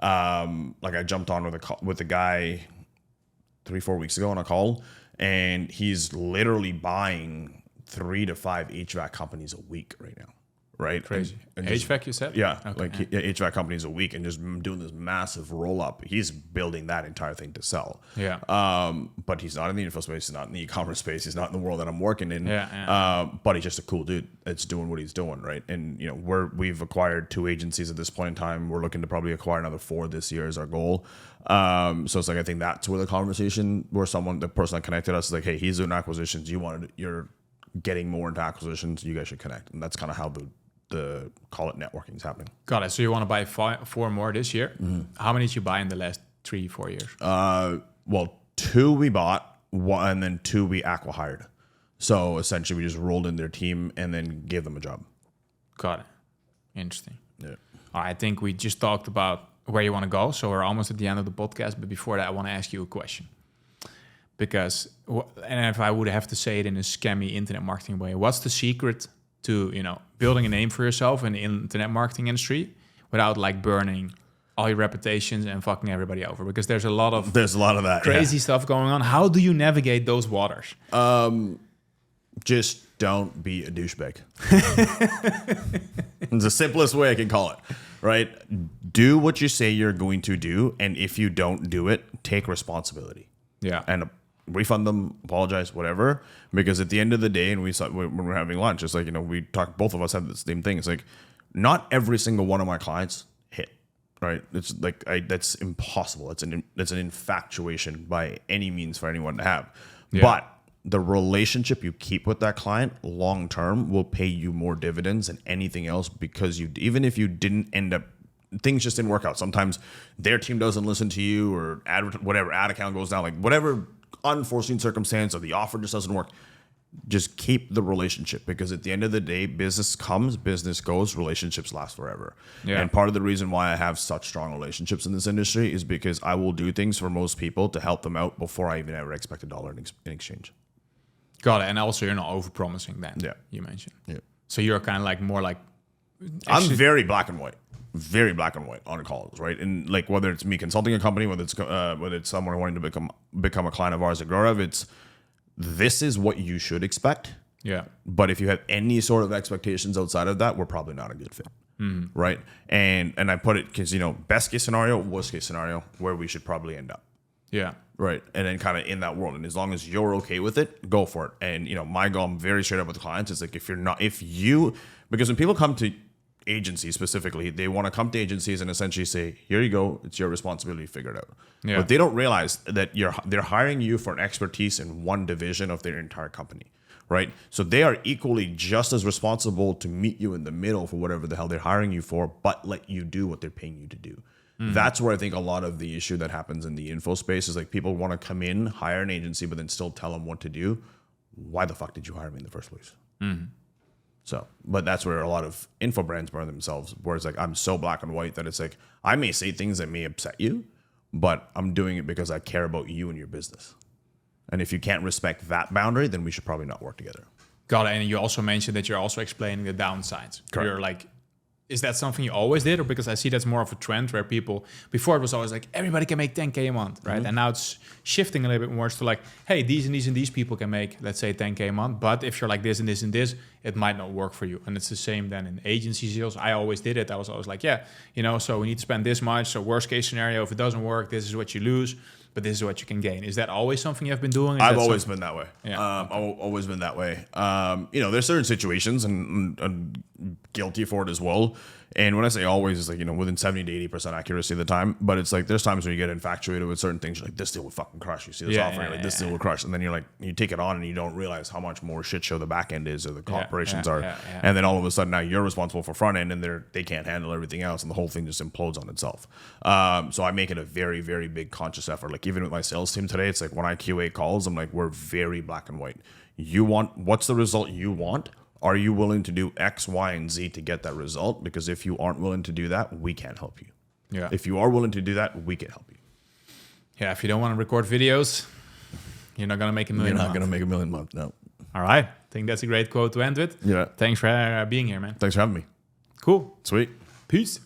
Like I jumped on with a guy 3-4 weeks ago on a call, and he's literally buying 3 to 5 HVAC companies a week right now. Right? Crazy. And HVAC, you said? Yeah. Okay. HVAC companies a week, and just doing this massive roll up. He's building that entire thing to sell. Yeah. But he's not in the info space. He's not in the e-commerce space. He's not in the world that I'm working in. Yeah. But he's just a cool dude that's doing what he's doing. Right. And, we've acquired 2 agencies at this point in time. We're looking to probably acquire another 4 this year is our goal. So it's like, I think that's where the conversation, where the person that connected us is like, hey, he's doing acquisitions. You're getting more into acquisitions. You guys should connect. And that's kind of how the call it networking is happening. Got it. So you want to buy 4 more this year? How many did you buy in the last 3-4 years? Well, 2 we bought, 1, and then 2 we acqui-hired. So essentially, we just rolled in their team and then gave them a job. Got it. Interesting. Yeah. All right, I think we just talked about where you want to go, so we're almost at the end of the podcast. But before that, I want to ask you a question. Because, and if I would have to say it in a scammy internet marketing way, what's the secret to building a name for yourself in the internet marketing industry without like burning all your reputations and fucking everybody over? Because there's a lot of that crazy stuff going on. How do you navigate those waters? Just don't be a douchebag. It's the simplest way I can call it, right? Do what you say you're going to do, and if you don't do it, take responsibility. Yeah. And refund them, apologize, whatever. Because at the end of the day, and when we're having lunch, it's like, we talk, both of us have the same thing. It's like, not every single one of my clients hit, right? It's like, that's impossible. It's an infatuation by any means for anyone to have. Yeah. But the relationship you keep with that client long term will pay you more dividends than anything else, because even if you didn't end up things just didn't work out. Sometimes their team doesn't listen to you, or ad account goes down, like whatever unforeseen circumstance, or the offer just doesn't work. Just keep the relationship, because at the end of the day, business comes, business goes, relationships last forever. Yeah. And part of the reason why I have such strong relationships in this industry is because I will do things for most people to help them out before I even ever expect a dollar in exchange. Got it. And also, you're not over-promising then. Yeah. You mentioned. Yeah. So you're kind of like more like... I'm very black and white on calls, right? And like whether it's me consulting a company, whether it's someone wanting to become a client of ours at GrowRev, this is what you should expect. Yeah. But if you have any sort of expectations outside of that, we're probably not a good fit. Right. And I put it because, best case scenario, worst case scenario, where we should probably end up. Yeah. Right. And then kind of in that world. And as long as you're okay with it, go for it. And, my goal, I'm very straight up with clients. It's like, because when people come to agencies specifically, they want to come to agencies and essentially say, here you go, it's your responsibility to figure it out. Yeah. But they don't realize that they're hiring you for an expertise in one division of their entire company, right? So they are equally just as responsible to meet you in the middle for whatever the hell they're hiring you for, but let you do what they're paying you to do. That's where I think a lot of the issue that happens in the info space is like people want to come in, hire an agency, but then still tell them what to do. Why the fuck did you hire me in the first place? So, but that's where a lot of info brands burn themselves, where it's like, I'm so black and white that it's like, I may say things that may upset you, but I'm doing it because I care about you and your business. And if you can't respect that boundary, then we should probably not work together. Got it. And you also mentioned that you're also explaining the downsides. Correct. You're like, is that something you always did? Or because I see that's more of a trend where people, before it was always like, everybody can make 10K a month, right? And now it's shifting a little bit more to like, hey, these and these and these people can make, let's say 10K a month. But if you're like this and this and this, it might not work for you. And it's the same then in agency sales. I always did it. I was always like, so we need to spend this much. So worst case scenario, if it doesn't work, this is what you lose, but this is what you can gain. Is that always something you've been doing? I've always been that way. Yeah. I've always been that way. There's certain situations, and I'm guilty for it as well. And when I say always, it's like, within 70 to 80% accuracy of the time. But it's like, there's times when you get infatuated with certain things. You're like, this deal will fucking crush. You see this offer, this deal will crush. And then you're like, you take it on and you don't realize how much more shit show the back end is, or the operations are. And then all of a sudden now you're responsible for front end, and they can't handle everything else. And the whole thing just implodes on itself. So I make it a very, very big conscious effort. Like even with my sales team today, it's like when I QA calls, I'm like, we're very black and white. What's the result you want? Are you willing to do X, Y, and Z to get that result? Because if you aren't willing to do that, we can't help you. Yeah. If you are willing to do that, we can help you. Yeah, if you don't want to record videos, you're not going to make $1 million. You're not going to make $1 million a month, no. All right. I think that's a great quote to end with. Yeah. Thanks for being here, man. Thanks for having me. Cool. Sweet. Peace.